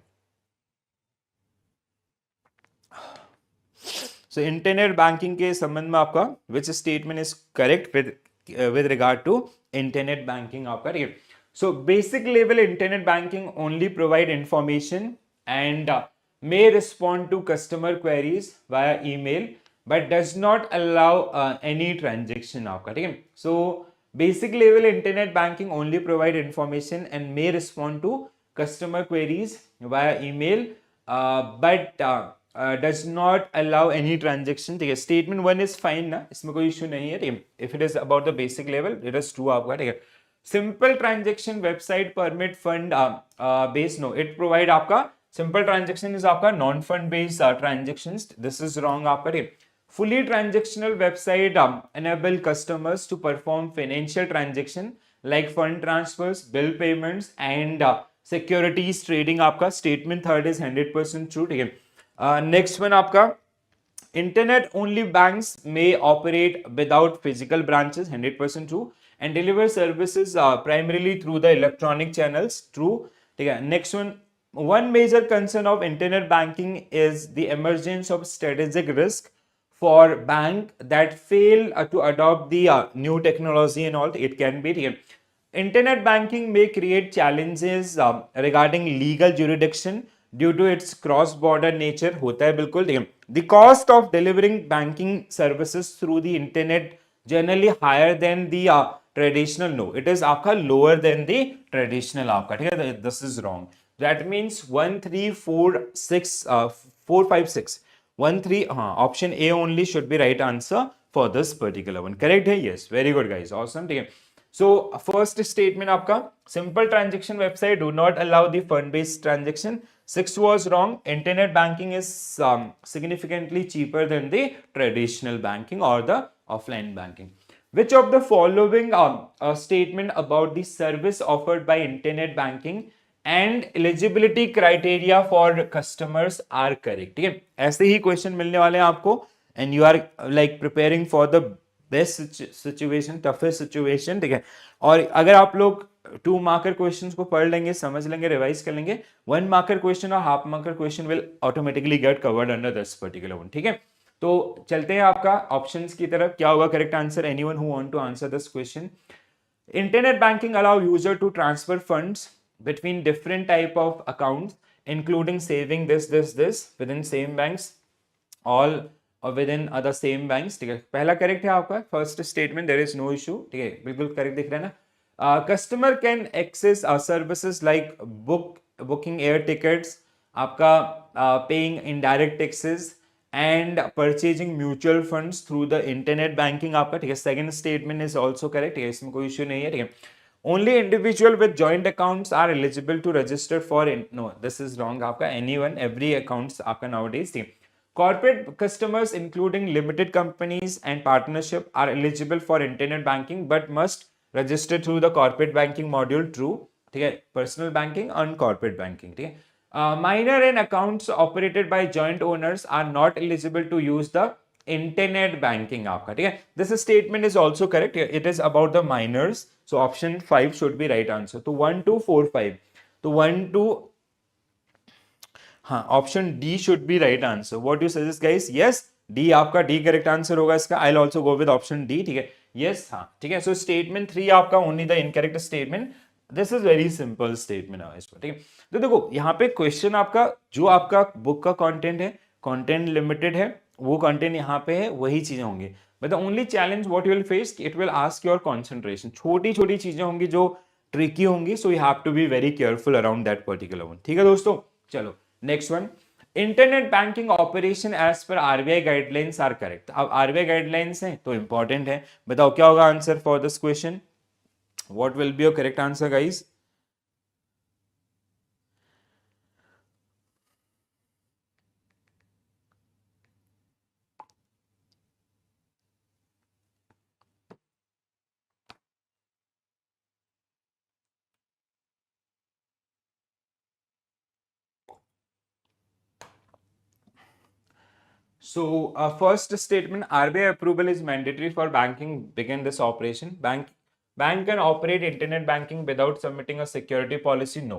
Speaker 1: So internet banking के संबंध में आपका which statement is correct with regard to internet banking आपका. ठीक है. So basic level internet banking only provide information and may respond to customer queries via email but does not allow any transaction आपका. ठीक है. So basic level internet banking only provide information and may respond to customer queries via email but does not allow any transaction. ठीक है. Statement 1 is fine ना, इसमें कोई issue नहीं है. ठीक है. If it is about the basic level, it is true आपका. ठीक है. Simple transaction website permit fund based, no, it provide आपका simple transaction is आपका non fund based transactions. This is wrong आपका. ठीक है. Fully transactional website enable customers to perform financial transaction like fund transfers, bill payments and securities trading आपका. Statement 3rd is 100% true. ठीक है. Next one आपका internet only banks may operate without physical branches. 100% true. And deliver services primarily through the electronic channels. True. ठीक है. Next one major concern of internet banking is the emergence of strategic risk for bank that fail to adopt the new technology and all. It can be. Internet banking may create challenges regarding legal jurisdiction due to its cross-border nature. होता है बिल्कुल. The cost of delivering banking services through the internet generally higher than the traditional, no it is आपका lower than the traditional आपका, ठीक है, this is wrong. That means 1 3 4 6 4 5 6 1 3, हाँ option A only should be right answer for this particular one. Correct है, yes, very good guys, awesome, ठीक है. So first statement आपका, simple transaction website do not allow the fund based transaction. 6 was wrong. Internet banking is significantly cheaper than the traditional banking or the offline banking. Which of the following statement about the service offered by internet banking and eligibility criteria for customers are correct? ठीक है, ऐसे ही question मिलने वाले हैं आपको, and you are like preparing for the best situation, toughest situation, ठीक है. और अगर आप लोग 2 मार्कर क्वेश्चंस को पढ़ लेंगे, समझ लेंगे, रिवाइज कर लेंगे, 1 मार्कर क्वेश्चन और half marker question will automatically get covered under this particular one, ठीक है. तो चलते हैं आपका ऑप्शंस की तरफ. क्या होगा correct answer? Anyone who want to answer this question. Internet banking allow user to transfer funds between different type of accounts including saving this within same banks all or within other same banks, ठीक है. पहला correct है आपका, first statement, there is no issue, ठीक है, बिल्कुल correct दिख रहा है ना. Customer can access services like booking air tickets, आपका paying indirect taxes and purchasing mutual funds through the internet banking आपका, ठीक है. Second statement is also correct, ठीक है, इसमें कोई इशू नहीं है, ठीक है. Only individual with joint accounts are eligible to register for no, this is wrong आपका. Anyone, every accounts आपका nowadays, ठीक है. Corporate customers including limited companies and partnership are eligible for internet banking but must register through the corporate banking module. True, ठीक है. Personal banking and corporate banking, ठीक है. Minor and accounts operated by joint owners are not eligible to use the internet banking आपका, ठीक है. This statement is also correct, it is about the minors, so option 5 should be right answer. तो 1 2 4 5, तो 1 2, हाँ option D should be right answer. What you suggest guys? Yes, D आपका, D correct answer होगा इसका. I will also go with option D, ठीक है. Yes, हाँ ठीक है. सो स्टेटमेंट 3 आपका only the incorrect statement. This is very simple statement है इसको, ठीक है. तो देखो यहाँ पे क्वेश्चन आपका, जो आपका बुक का कंटेंट है, कंटेंट लिमिटेड है, वो कंटेंट यहाँ पे है, वही चीजें होंगी. But the only challenge what you will face, it will ask your concentration. छोटी छोटी चीजें होंगी जो ट्रिकी होंगी, so you have to be very careful around that particular one, ठीक है दोस्तों. चलो next one. Internet banking operation as per RBI guidelines are correct. अब आरबीआई गाइडलाइंस है तो इंपॉर्टेंट है. बताओ क्या होगा answer for this question? What will be your correct answer guys? So, first statement, RBI approval is mandatory for banking begin this operation. Bank can operate internet banking without submitting a security policy. No,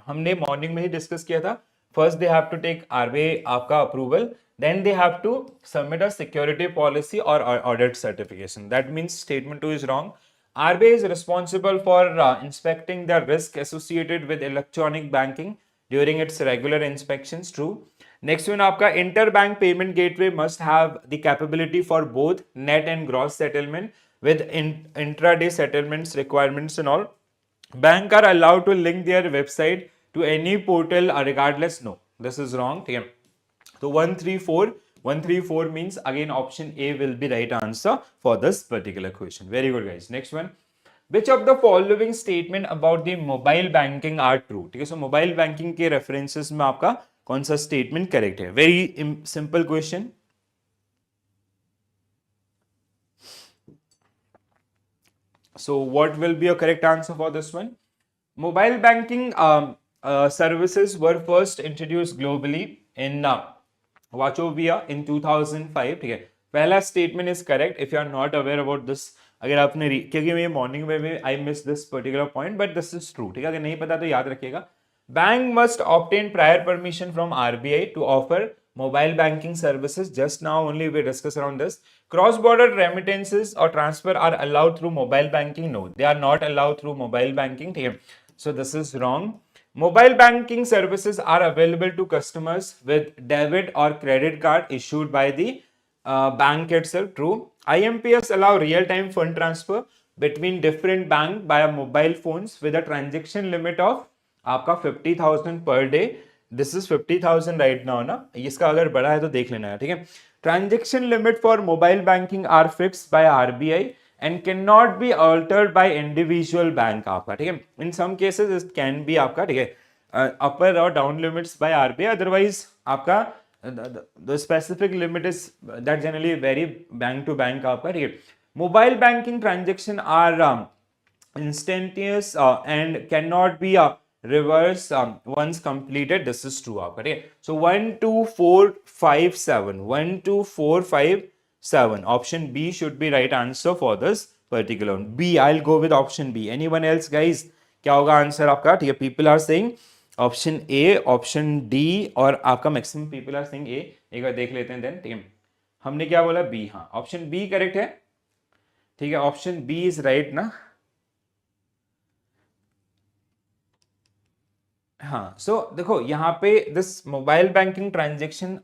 Speaker 1: हमने morning में ही discuss किया था. First they have to take RBI आपका approval, then they have to submit a security policy or audit certification. That means statement 2 is wrong. RBI is responsible for inspecting the risk associated with electronic banking during its regular inspections. True. Next one आपका, interbank payment gateway must have the capability for both net and gross settlement with intraday settlements requirements and all. Bank are allowed to link their website to any portal regardless. No, this is wrong, ठीक है. तो 134 means again option A will be right answer for this particular question. Very good guys. Next one. Which of the following statement about the mobile banking are true? ठीक है. So mobile banking के references में आपका कौन सा statement correct है? Very simple question. So what will be your correct answer for this one? Mobile banking services were first introduced globally in Wachovia in 2005, ठीक है. पहला statement is correct if you are not aware about this. अगर आपने क्योंकि मैं morning में I miss this particular point, but this is true, ठीक है. अगर नहीं पता तो याद रखिएगा. Bank must obtain prior permission from RBI to offer mobile banking services. Just now only we discussed around this. Cross-border remittances or transfer are allowed through mobile banking. No, they are not allowed through mobile banking. So this is wrong. Mobile banking services are available to customers with debit or credit card issued by the bank itself. True. IMPS allow real-time fund transfer. between different bank by mobile phones with a transaction limit of आपका 50,000 per day. This is 50,000 right now ना, इसका अगर बड़ा है तो देख लेना है, ठीक है. Transaction limit for mobile banking are fixed by RBI and cannot be altered by individual bank आपका, ठीक है. In some cases it can be आपका, ठीक है, upper or down limits by RBI, otherwise आपका the specific limit is that generally vary bank to bank आपका, ठीक है. Mobile banking transaction are instantaneous and cannot be reverse once completed. This is true आपका, ठीक है. So 1 2 4 5 7 1 2 4 5 7 option B should be right answer for this particular one. B, I'll go with option B. Anyone else guys? क्या होगा answer आपका, ठीक है. People are saying option A, option D, और आपका maximum people are saying A. एक बार देख लेते हैं देन, ठीक है. हमने क्या बोला, बी. हाँ, ऑप्शन बी करेक्ट है, ठीक है. ऑप्शन बी इज राइट ना. हाँ, सो देखो यहाँ पे दिस मोबाइल बैंकिंग ट्रांजेक्शन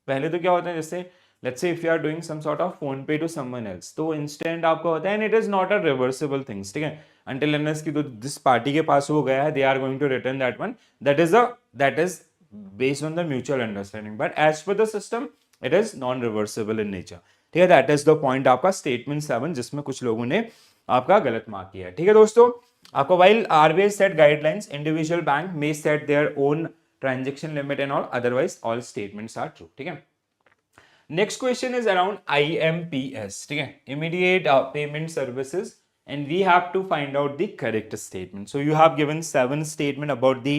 Speaker 1: पहले तो क्या होता है, जैसे let's say if you are doing some sort of PhonePe to someone else, तो इंस्टेंट आपका होता है and it is not a reversible things, ठीक है. until unless की तो जिस पार्टी के पास वो गया है they are going to return that one. that is based on the mutual understanding, but as per the system it is non reversible in nature, ठीक है. that is the point आपका statement 7 जिसमें कुछ लोगों ने आपका गलत मार्क किया है, ठीक है दोस्तों. आपको while RBI set guidelines, individual bank may set their own transaction limit and all, otherwise all statements are true, ठीक है. Next question is around IMPS, ठीक है, immediate payment services, and we have to find out the correct statement. So you have given 7 statement about the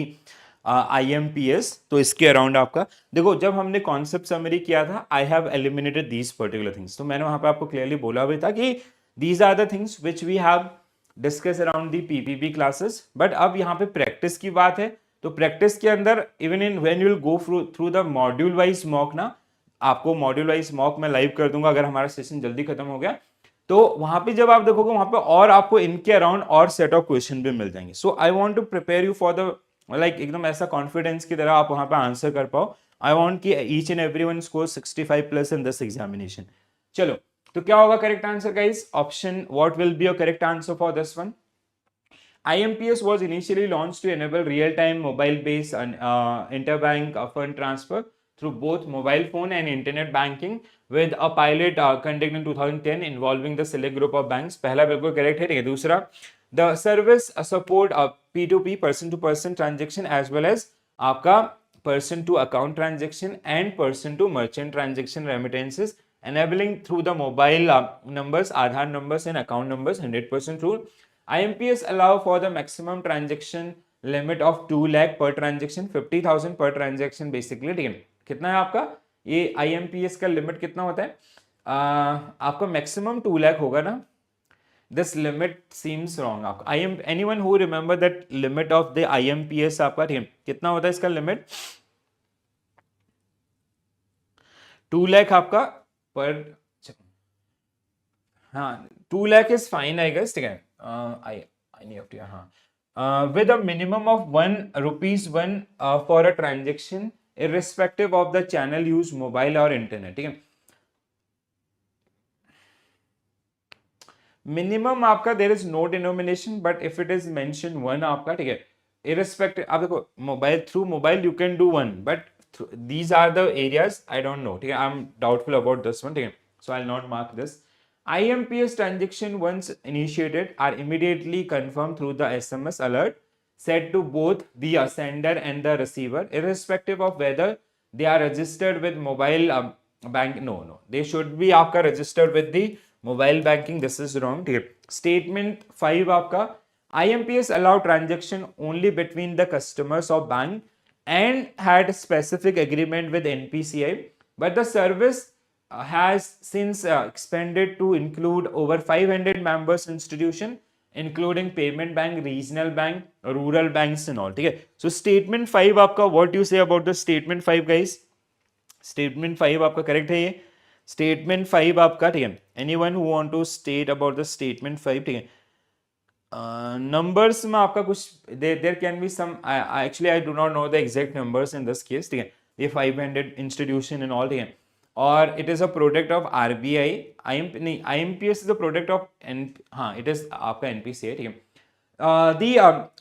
Speaker 1: IMPS. तो इसके around आपका देखो, जब हमने कॉन्सेप्ट समरी किया था, I have eliminated these particular things, तो मैंने वहां पे आपको क्लियरली बोला भी था कि these are the things which we have discuss around the PPP classes. But अब यहाँ पे प्रैक्टिस की बात है, तो प्रैक्टिस के अंदर even in when you will go through the module wise mock ना, आपको मॉड्यूल वाइज मॉक मैं लाइव कर दूंगा अगर हमारा सेशन जल्दी खत्म हो गया, तो वहां पे जब आप देखोगे वहां पे और आपको इनके अराउंड और सेट ऑफ क्वेश्चन भी मिल जाएंगे. So I want to prepare you for the like एकदम ऐसा कॉन्फिडेंस की तरह आप वहां पे आंसर कर पाओ. आई वांट कि each and everyone score 65 plus in this examination. चलो, तो क्या होगा correct answer guys? Option what will be your correct answer for this one? IMPS was initially launched to enable real-time mobile-based interbank fund transfer through both mobile phone and internet banking with a pilot conducted in 2010 involving the select group of banks. पहला बिल्कुल correct है, ठीक है. दूसरा, the service support P2P person to person transaction as well as आपका person to account transaction and person to merchant transaction remittances enabling through the mobile numbers, Aadhaar numbers and account numbers 100% rule. IMPS allow for the maximum transaction limit of 2 lakh per transaction, 50,000 per transaction basically, ठीक है. कितना है आपका ये IMPS का limit कितना होता है? आपका मैक्सिमम 2 लाख होगा ना. This limit seems wrong. आपका anyone who remember that limit of the IMPS आपका, ठीक है, कितना होता है इसका लिमिट? 2 लाख आपका पर, हाँ 2 lakh is fine I guess, ठीक है. With a minimum of 1 rupees 1 for a transaction irrespective of the channel used, mobile or internet, ठीक है. मिनिमम आपका there is no denomination, but if it is mention 1 आपका, ठीक है, इररिस्पेक्टिव. आप देखो mobile, through mobile you can do 1, but these are the areas I don't know, ठीक है. I am doubtful about this one, ठीक है. So I will not mark this. IMPS transaction once initiated are immediately confirmed through the SMS alert sent to both the sender and the receiver, irrespective of whether they are registered with mobile bank. No, they should be आपका registered with the mobile banking. This is wrong. Statement 5 आपका, IMPS allow transaction only between the customers of bank and had specific agreement with NPCI, but the service has since expanded to include over 500 members institution including payment bank, regional bank, rural banks and all, ठीक है. So statement 5 आपका, what you say about the statement 5 guys? statement 5 आपका correct है ये. statement 5 आपका, ठीक है. anyone who want to state about the statement 5, ठीक है. numbers में आपका कुछ there can be some, actually I do not know the exact numbers in this case, ठीक है. ये 500 institution and all, ठीक है. और it is a product of RBI. नहीं, IMPS is a product of हाँ इट इज आपका NPC है, ठीक है। The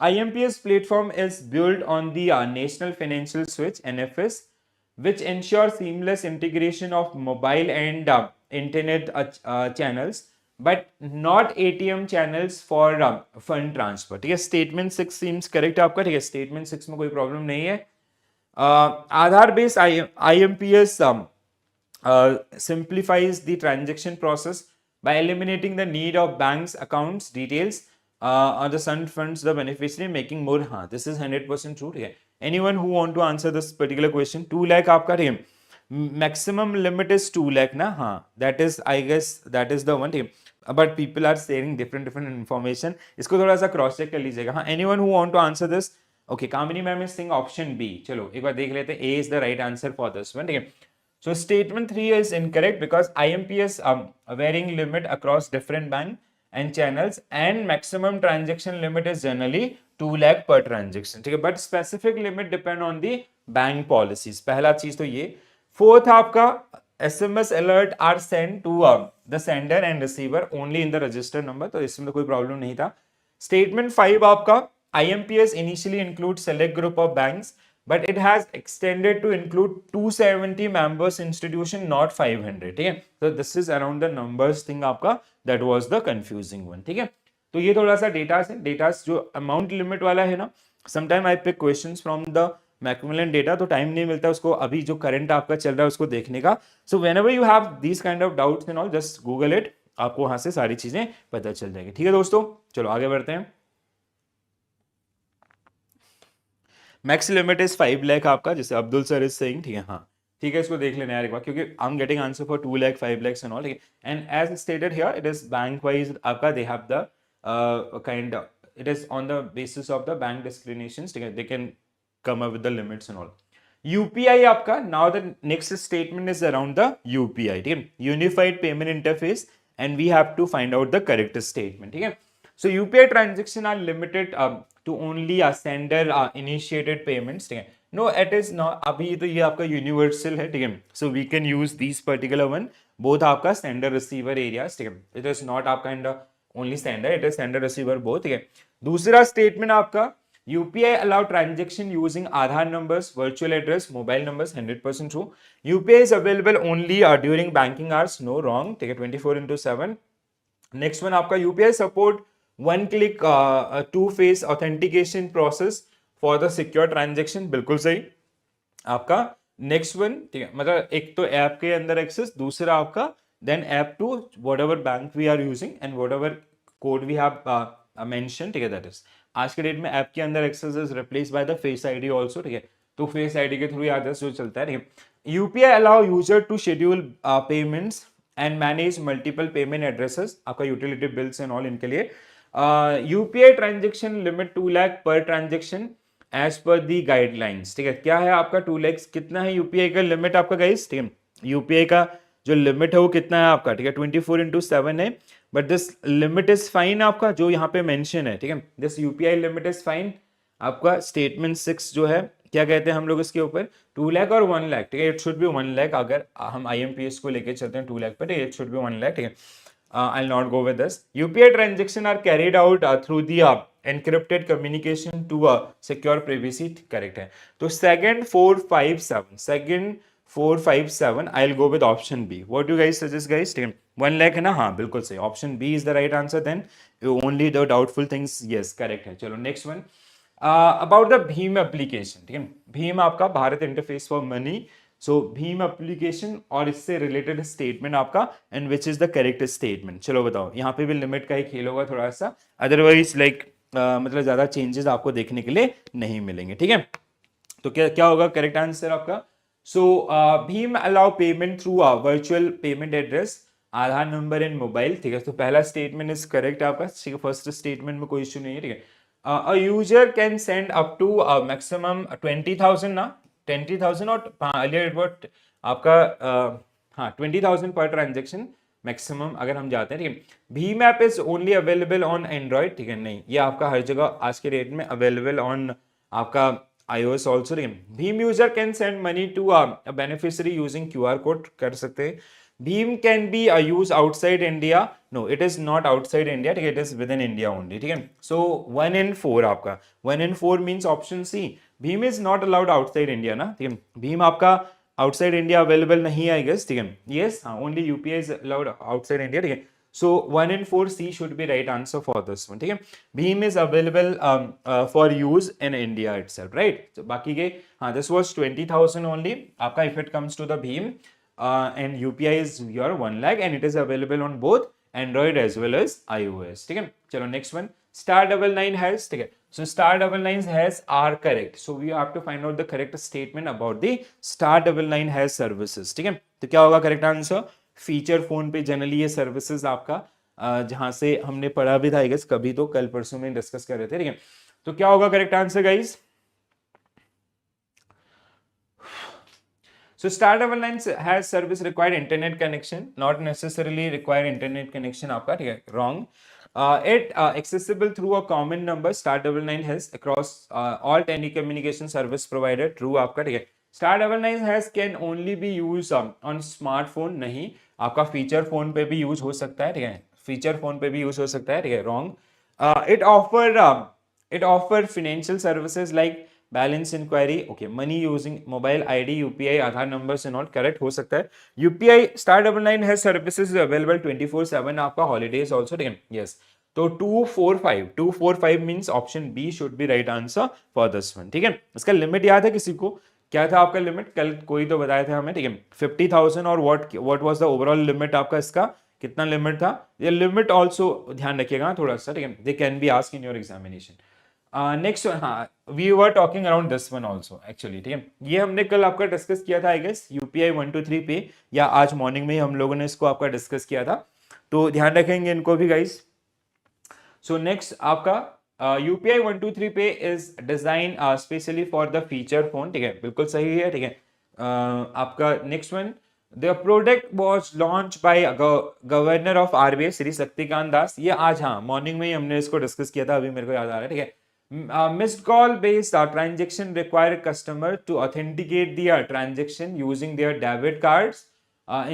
Speaker 1: IMPS platform is built on the National Financial Switch (NFS), which ensures seamless integration of mobile and internet channels, but not ATM channels for fund transfer. ठीक है, statement 6 seems correct आपका, ठीक है, statement 6 में कोई problem नहीं है। आधार based IMPS simplifies the transaction process by eliminating the need of banks accounts details on the sun funds the beneficiary, making more. हाँ, this is 100% true, ठीक है। Anyone who want to answer this particular question? 2 lakh आपका, ठीक है, maximum limit is 2 lakh ना, हाँ, that is I guess that is the one, ठीक है, but people are sharing different information, इसको थोड़ा सा क्रॉस चेक कर लीजिएगा। हाँ, anyone who want to answer this? Okay, Kamini ma'am is saying option B। चलो एक बार देख लेते हैं, A is the right answer for this one, ठीक है। So statement 3 is incorrect because IMPS varying limit across different bank and channels and maximum transaction limit is generally 2 lakh per transaction, ठीक है, but specific limit depend on the bank policies। पहला चीज तो ये। Fourth आपका SMS alert are sent to the sender and receiver only in the register number, तो इसमें तो कोई प्रॉब्लम नहीं था। स्टेटमेंट 5 आपका IMPS initially includes select group of banks but it has extended to include 270 members institution, not 500, ठीक है। So this is around the numbers thing आपका, that was the confusing one, ठीक है। तो ये थोड़ा सा डेटा है, डेटा जो अमाउंट लिमिट वाला है ना, sometime I pick questions from the Macmillan data, तो टाइम नहीं मिलता उसको अभी जो करंट आपका चल रहा है उसको देखने का। So whenever you have these kind of doubts and all, just Google it, आपको वहां से सारी चीजें पता चल जाएगी, ठीक है दोस्तों। चलो आगे बढ़ते हैं। मैक्स लिमिट इज 5 लाख आपका, जैसे अब्दुल सर इज सेइंग, ठीक है, हाँ ठीक है, इसको देख लेना यार एक बार, क्योंकि I am getting answer for 2 lakh 5 lakhs and all, ठीक है। And as stated here it is bank wise आपका, they have the kind, it is on the basis of the bank discriminations, ठीक है, they can come up with the limits and all. UPI आपका, now the next statement is around the UPI, ठीक है, unified payment interface, and we have to find out the correct statement, ठीक है। So UPI transaction are limited to only sender initiated payments, ठीक है। No, it is not, अभी तो ये आपका यूनिवर्सल है, ठीक है। So we can use these particular one, both आपका sender receiver areas, ठीक है। It is not आपका in the only sender, it is sender receiver both, ठीक है। दूसरा स्टेटमेंट आपका, UPI allow transaction using Aadhaar numbers, virtual address, mobile numbers, 100% true। UPI is available only during banking hours, no, wrong, ठीक है, 24/7। Next one आपका, UPI support one click to face authentication process for the secure transaction, बिल्कुल सही आपका। Next one, ठीक है, मतलब एक तो ऐप के अंदर एक्सेस, दूसरा आपका then app to whatever bank we are using and whatever code we have mention, ठीक है, दैट इज आज के डेट में ऐप के अंदर access is replace by the face ID also, ठीक है, तो फेस आईडी के थ्रू आदर्स जो चलता है, ठीक है। UPI allow user to schedule payments and manage multiple payment addresses, आपका यूटिलिटी बिल्स एंड ऑल, इनके लिए UPI transaction limit 2 lakh per transaction as per दी गाइडलाइंस, ठीक है। क्या है आपका 2 लाख, कितना है यूपीआई का लिमिट आपका गाइस, ठीक है, यूपीआई का जो लिमिट है वो कितना है आपका, ठीक है, 24/7 है, but this limit is fine आपका जो यहाँ पे मेंशन है, ठीक है, this UPI limit is fine आपका। स्टेटमेंट 6 जो है, क्या कहते हैं हम लोग इसके ऊपर, 2 लाख और 1 लाख, ठीक है, इट शुड बी 1 लाख, अगर हम आईएमपीएस को लेके चलते हैं 2 लाख पर, इट शुड बी 1 लाख, ठीक है। I'll not go with this. UPI transactions are carried out through the encrypted communication to secure privacy, correct है। तो second 4 5 7 I'll go with option B. What do you guys suggest guys? 1 lakh है ना, हाँ बिल्कुल सही, option B is the right answer। Then only the doubtful things, yes correct है। चलो next one, about the BHIM application, ठीक है, BHIM आपका Bharat interface for money, so Bhim application और इससे रिलेटेड स्टेटमेंट आपका, and which is the correct statement. चलो बताओ, यहाँ पे भी लिमिट का ही खेल होगा थोड़ा सा, अदरवाइज लाइक मतलब ज्यादा चेंजेस आपको देखने के लिए नहीं मिलेंगे, ठीक है। तो क्या क्या होगा करेक्ट आंसर आपका। सो भीम allow payment through virtual payment address, Aadhaar number and mobile, ठीक है। तो पहला स्टेटमेंट इज करेक्ट आपका, ठीक है, फर्स्ट स्टेटमेंट में कोई इश्यू नहीं है, ठीक है। A user can send up to maximum 20,000 ना, 20,000 और आपका हाँ 20,000 पर ट्रांजेक्शन मैक्सिमम अगर हम जाते हैं, ठीक है। Bhim app is only available on Android, ठीक है, नहीं ये आपका हर जगह आज के डेट में अवेलेबल ऑन आपका iOS also. Bheem user can send money to a beneficiary using QR code कर सकते हैं. Bheem can be used outside India. No, it is not outside India. ठीक है, it is within India only. ठीक है. So 1 in 4 आपका. 1 in 4 means option C. Bheem is not allowed outside India ना. ठीक है. Bheem आपका outside India available नहीं है, I guess. ठीक है. Yes, only UPI is allowed outside India. ठीक है. So 1 in 4 C should be right answer for this one. ठीक है. Bheem is available for use in India itself, right? So बाकी के हाँ, this was 20,000 only. आपका if it comes to the Bheem and UPI is your 1 lakh and it is available on both Android as well as iOS. ठीक है. चलो next one. Star 99 has. ठीक है. So star 99 has are correct. So we have to find out the correct statement about the star 99 has services. ठीक है. तो क्या होगा correct answer? फीचर फोन पे जनरली ये सर्विसेज आपका जहां से हमने पढ़ा भी था, गेस कभी तो कल परसों में डिस्कस कर रहे थे. ठीक है. तो क्या होगा correct answer guys? So star 99 has service required internet connection, not necessarily require internet connection आपका. ठीक है. Wrong. It accessible through a common number. Star 99 has across all telecommunication service provider. True आपका. ठीक है. Star 99 has can only be used on smartphone. नहीं, आपका feature phone पे भी यूज हो सकता है. ठीक है. फीचर फोन पे भी यूज हो सकता है. ठीक है. Wrong. It offer financial services like balance inquiry, okay, money using mobile ID, UPI, Aadhaar number से नॉट करेक्ट हो सकता है. यूपीआई स्टार 99 है सर्विसेज अवेलेबल 24/7 आपका, हॉलीडेज ऑल्सो. ठीक है. यस. तो 245 means option B should be right answer for this one. ठीक है. इसका लिमिट याद है किसी को? क्या था आपका लिमिट? कल कोई तो बताया था हमें. ठीक है. 50,000 और what was the overall limit आपका? इसका कितना लिमिट था? ये लिमिट ऑल्सो ध्यान रखिएगा थोड़ा सा. ठीक है. They can be ask in your examination. Next हाँ, we were talking around this one also actually. ठीक है. ये हमने कल आपका डिस्कस किया था आई गेस, यूपीआई 123 पे, या आज मॉर्निंग में ही हम लोगों ने इसको आपका डिस्कस किया था, तो ध्यान रखेंगे इनको भी गाइस. सो नेक्स्ट आपका UPI 123 pay is design specially for the feature phone. ठीक है. बिल्कुल सही है. ठीक है. आपका next one, the product was launch by governor of RBI Shri Shaktikanta Das. ये आज हाँ मॉर्निंग में ही हमने इसको डिस्कस किया था, अभी मेरे को याद आ रहा है. ठीक है. Missed call based transaction require customer to authenticate the transaction using their debit cards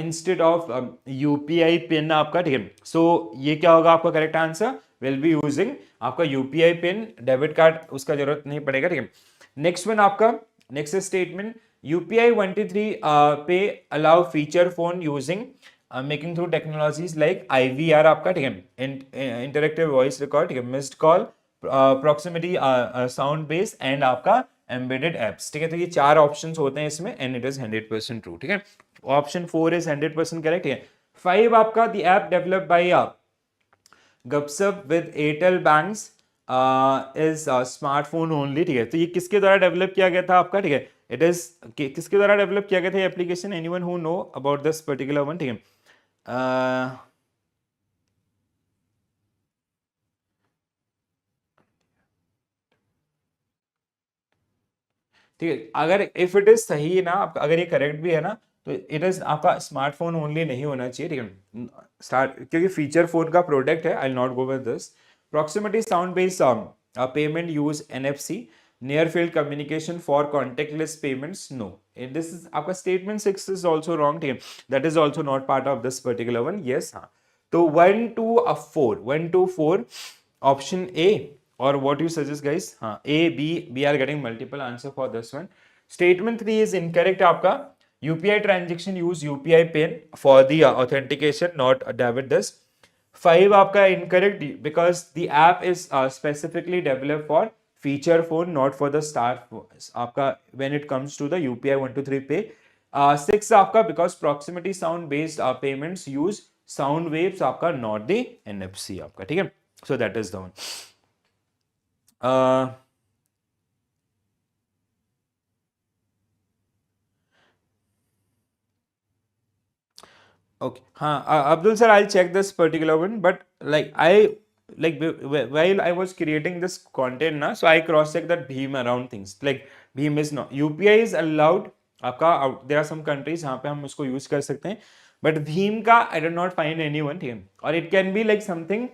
Speaker 1: instead of UPI pin आपका. ठीक है. सो ये क्या होगा आपका correct answer? Will be using आपका UPI पिन, डेबिट कार्ड उसका जरूरत नहीं पड़ेगा. ठीक है. नेक्स्ट वन आपका, नेक्स्ट स्टेटमेंट, UPI 123 पे allow feature phone using making through technologies like IVR आपका. ठीक है. Interactive voice record. ठीक है. Missed call, proximity, sound base and आपका एम्बेडेड एप्स. ठीक है. तो ये चार ऑप्शंस होते हैं इसमें एंड इट इज 100% ट्रू. ठीक है. Option 4 is 100% correct. है. 5 आपका, द ऐप डेवलप्ड बाय गपसप with Airtel banks is smartphone only. ठीक है. तो ये किसके द्वारा डेवलप किया गया था आपका? ठीक है. इट इज किसके द्वारा डेवलप किया गया था ये application? Anyone who know about this particular one? ठीक है. ठीक है. अगर इफ इट इज सही है ना, अगर ये करेक्ट भी है ना, तो इट इज आपका स्मार्टफोन ओनली नहीं होना चाहिए. ठीक है. स्टार्ट, क्योंकि फीचर फोन का प्रोडक्ट है. I will not go with this. Proximity sound based payment use NFC, near field communication for contactless payments. No, this is आपका स्टेटमेंट 6 इज ऑल्सो रॉन्ग. ठीक है. That is also not part of this particular one. Yes. हाँ. तो 1 to 4 option A. Or what you suggest guys? हाँ, A, B, we are getting multiple answer for this one. Statement 3 is incorrect आपका. UPI transaction use UPI pin for the authentication, not debit this. 5 आपका incorrect because the app is specifically developed for feature phone, not for the star आपका when it comes to the UPI 123 pay. 6 आपका because proximity sound based payments use sound waves आपका, not the NFC आपका. ठीक है. So that is the one. Okay. Abdul sir, I'll check this particular one, but while I was creating this content na, so I cross check that Bheem around things. Like Bheem is not, UPI is allowed आपका, there are some countries जहाँ पे हम उसको use कर सकते हैं, but Bheem का I did not find anyone. ठीक है. और it can be like something,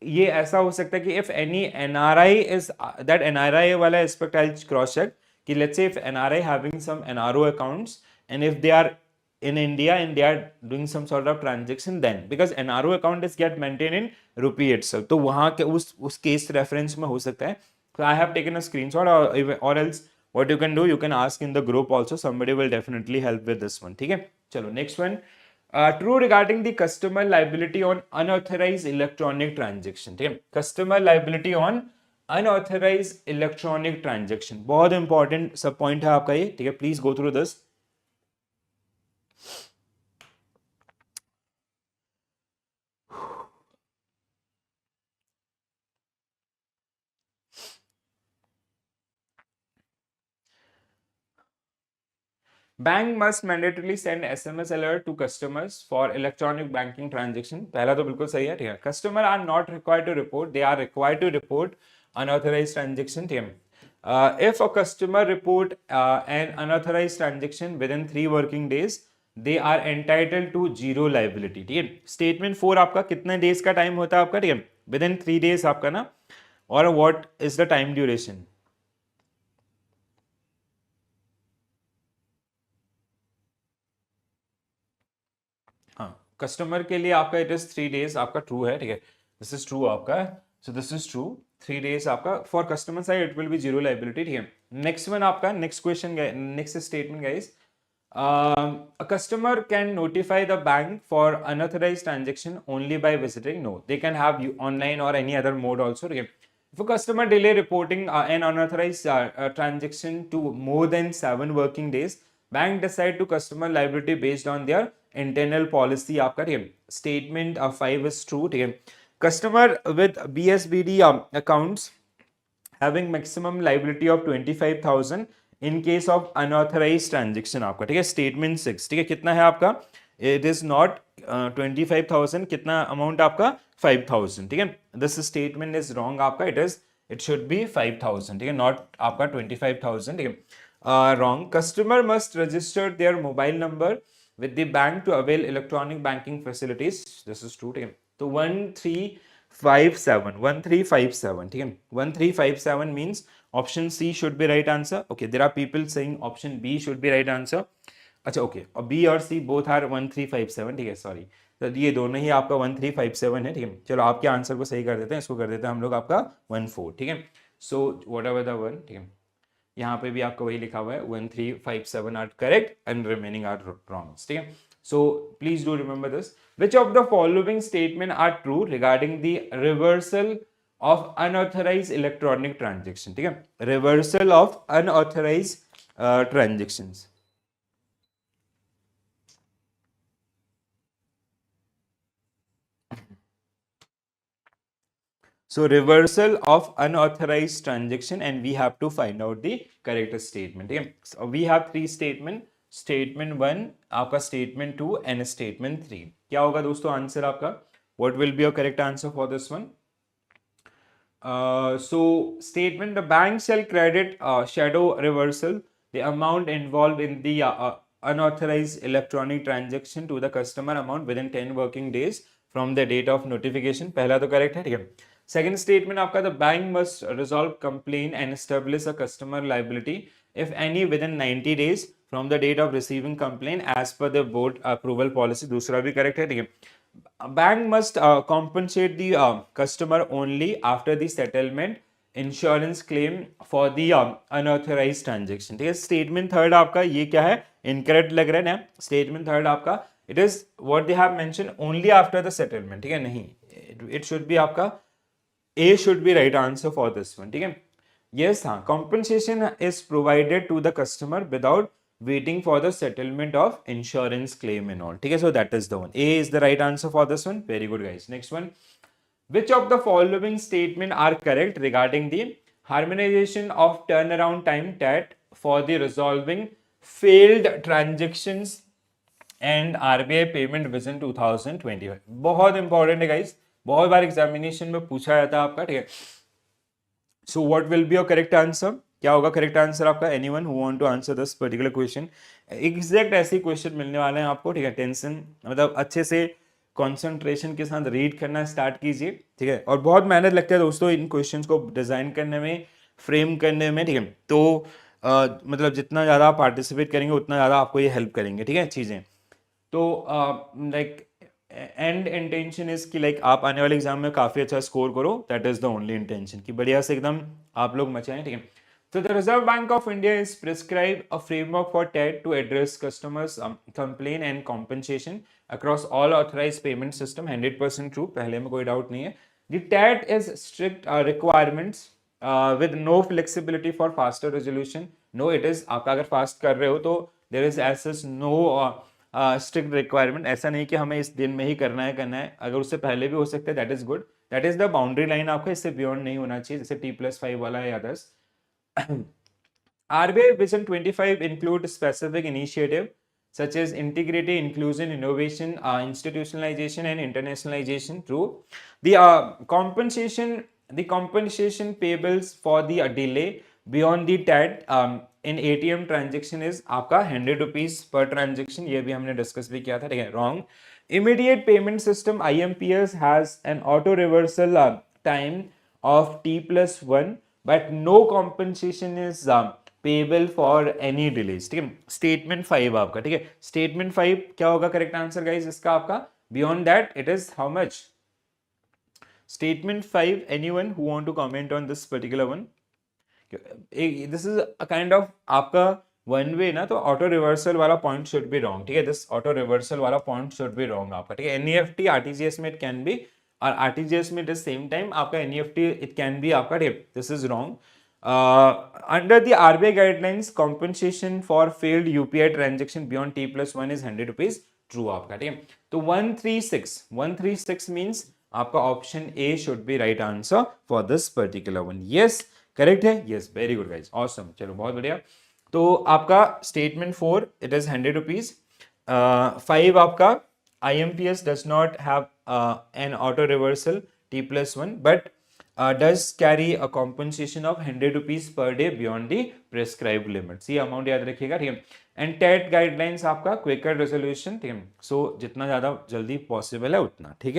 Speaker 1: ये ऐसा हो सकता है कि if any NRI is that NRI वाला एस्पेक्ट आई क्रॉस चेक कि let's say if NRI having some NRO accounts and if they are in India and they are doing some sort of transaction, then because NRO account is get maintained in rupee itself, तो वहाँ के उस case reference में हो सकता है. So I have taken a screenshot, or else what you can do, you can ask in the group also, somebody will definitely help with this one. ठीक है, चलो next one. True regarding the customer liability on unauthorized electronic transaction. ठीक है, customer liability on unauthorized electronic transaction, बहुत important सब point है आपका ये. ठीक है, please go through this. Bank must mandatorily send SMS alert to customers for electronic banking transaction. पहला तो बिल्कुल सही है. ठीक है, customer are not required to report, they are required to report unauthorized transaction. ठीक है, if a customer report an unauthorized transaction within 3 working days, they are entitled to zero liability. ठीक है, स्टेटमेंट 4 आपका कितने days का time होता है आपका? ठीक है, विद इन 3 डेज आपका ना. और what is the time duration? हाँ, कस्टमर के लिए आपका इट इज 3 डेज आपका ट्रू है. ठीक है, दिस इज ट्रू आपका. So this is true, 3 days आपका for customer side it will be zero liability. ठीक है, नेक्स्ट वन आपका next question, next statement guys. A customer can notify the bank for unauthorized transaction only by visiting. No, they can have you online or any other mode also. Okay. If a customer delay reporting an unauthorized transaction to more than 7 working days, bank decide to customer liability based on their internal policy. आपका ठीक है, statement 5 is true. ठीक है, customer with BSBD accounts having maximum liability of 25,000 in case of unauthorize transaction आपका. ठीक है, statement 6. ठीक है, कितना है आपका? इट इज नॉट 25,000, कितना अमाउंट आपका? 5,000. ठीक है, दिस स्टेटमेंट इज रॉन्ग आपका. It should be 5,000. ठीक है, नॉट आपका 25,000. ठीक है, wrong. Customer must register their mobile number with the bank to avail electronic banking facilities. This is true. ठीक है, तो 1357. ठीक है, 1357 means option C should be right answer. Okay, there are people saying option B should be right answer. अच्छा, okay, और B और C both are 1357. ठीक है, सॉरी, तो ये दोनों ही आपका 1357 है. ठीक है, चलो आपके आंसर को सही कर देते हैं, इसको कर देते हैं हम लोग आपका 14. ठीक है, so what ever the one. ठीक है, यहाँ पे भी आपका वही लिखा हुआ है, 1357 are correct and remaining are wrong. ठीक है, so please do remember this. Which of the following statement are true regarding the reversal of unauthorized electronic transaction. ठीक है, reversal of unauthorized transactions. So reversal of unauthorized transaction and we have to find out the correct statement. ठीक है, so we have 3 statement. Statement 1 आपका, statement 2 and statement 3. क्या होगा दोस्तों answer आपका? What will be your correct answer for this one? So statement, the bank shall credit shadow reversal the amount involved in the unauthorized electronic transaction to the customer amount within 10 working days from the date of notification. पहला तो correct है. ठीक है, second statement आपका, the bank must resolve complaint and establish a customer liability if any within 90 days from the date of receiving complaint as per the board approval policy. दूसरा भी correct है. ठीक है, bank must compensate the customer only after the settlement insurance claim for the unauthorized transaction. ठीक है, statement third आपका ये क्या है? incorrect लग रहा है ना. statement third आपका, it is what they have mentioned only after the settlement. ठीक है, नहीं, it should be आपका A should be right answer for this one. ठीक है, yes, हाँ, compensation is provided to the customer without waiting for the settlement of insurance claim and all. ठीक है, so that is the one. A is the right answer for this one. Very good, guys. Next one. Which of the following statement are correct regarding the harmonization of turnaround time TAT for the resolving failed transactions and RBI payment within 2025? बहुत important है guys, बहुत बार examination में पूछा जाता है आपका. ठीक है, so what will be your correct answer? क्या होगा करेक्ट आंसर आपका? Anyone who want to answer this particular question? Exact ऐसे क्वेश्चन मिलने वाले हैं आपको. ठीक है, टेंशन मतलब अच्छे से कंसंट्रेशन के साथ रीड करना स्टार्ट कीजिए. ठीक है, और बहुत मेहनत लगता है दोस्तों इन क्वेश्चंस को डिजाइन करने में, फ्रेम करने में. ठीक है, तो मतलब जितना ज़्यादा आप पार्टिसिपेट करेंगे उतना ज़्यादा आपको ये हेल्प करेंगे, ठीक है चीज़ें। तो लाइक एंड इंटेंशन इज कि लाइक आप आने वाले एग्जाम में काफ़ी अच्छा स्कोर करो, that is the only intention कि बढ़िया से एकदम आप लोग मचाएं, ठीक है। So the Reserve Bank of India is prescribed a framework for TED to address customers' complaint and compensation across all authorized payment system. 100% true. पहले में कोई डाउट नहीं है. The TED is strict requirements with no flexibility for faster resolution. No, it is. आप अगर fast कर रहे हो तो there is as such no strict requirement. ऐसा नहीं कि हमें इस दिन में ही करना है. अगर उससे पहले भी हो सकता है, that is good. That is the boundary line आपका, इससे बियॉन्ड नहीं होना चाहिए, जैसे T+5 वाला है या 10. RBI Vision 25 include specific initiative such as integrity, inclusion, innovation, institutionalization, and internationalization. True. The compensation payables for the delay beyond the TED in ATM transaction is आपका 100 rupees per transaction. ये भी हमने discuss भी किया था, ठीक है. Wrong. Immediate payment system IMPS has an auto reversal time of T+1, but no compensation is payable for any delays, ठीक है. स्टेटमेंट 5 आपका, ठीक है. स्टेटमेंट 5 क्या होगा करेक्ट आंसर गाइस इसका आपका? Beyond that it is how much? Statement 5, anyone who want to comment on this particular one? This is a kind of आपका वन वे ना, तो ऑटो रिवर्सल वाला पॉइंट शुड बी रॉन्ग, ठीक है. This auto reversal वाला point should be wrong आपका, ठीक है. एनईएफटी आरटीजीएस में इट कैन बी, और आरटीजीएस में एट द सेम टाइम आपका एनईएफटी इट कैन बी आपका, ठीक है. This is wrong. Under the RBI guidelines, compensation for failed UPI transaction beyond T+1 is 100 rupees. True आपका, ठीक है. तो 136 means आपका option A should be right answer for this particular one. Yes, correct है. Yes, very good guys, awesome. चलो बहुत बढ़िया. तो आपका statement 4 it is 100 rupees. 5 आपका IMPS does not have an auto reversal T+1, but does carry a compensation of 100 rupees per day beyond the prescribed limits. ये amount याद रखिएगा, ठीक है. एंड टेट गाइडलाइंस आपका क्विकर रेजोल्यूशन, ठीक है. सो जितना ज्यादा जल्दी पॉसिबल है उतना, ठीक है.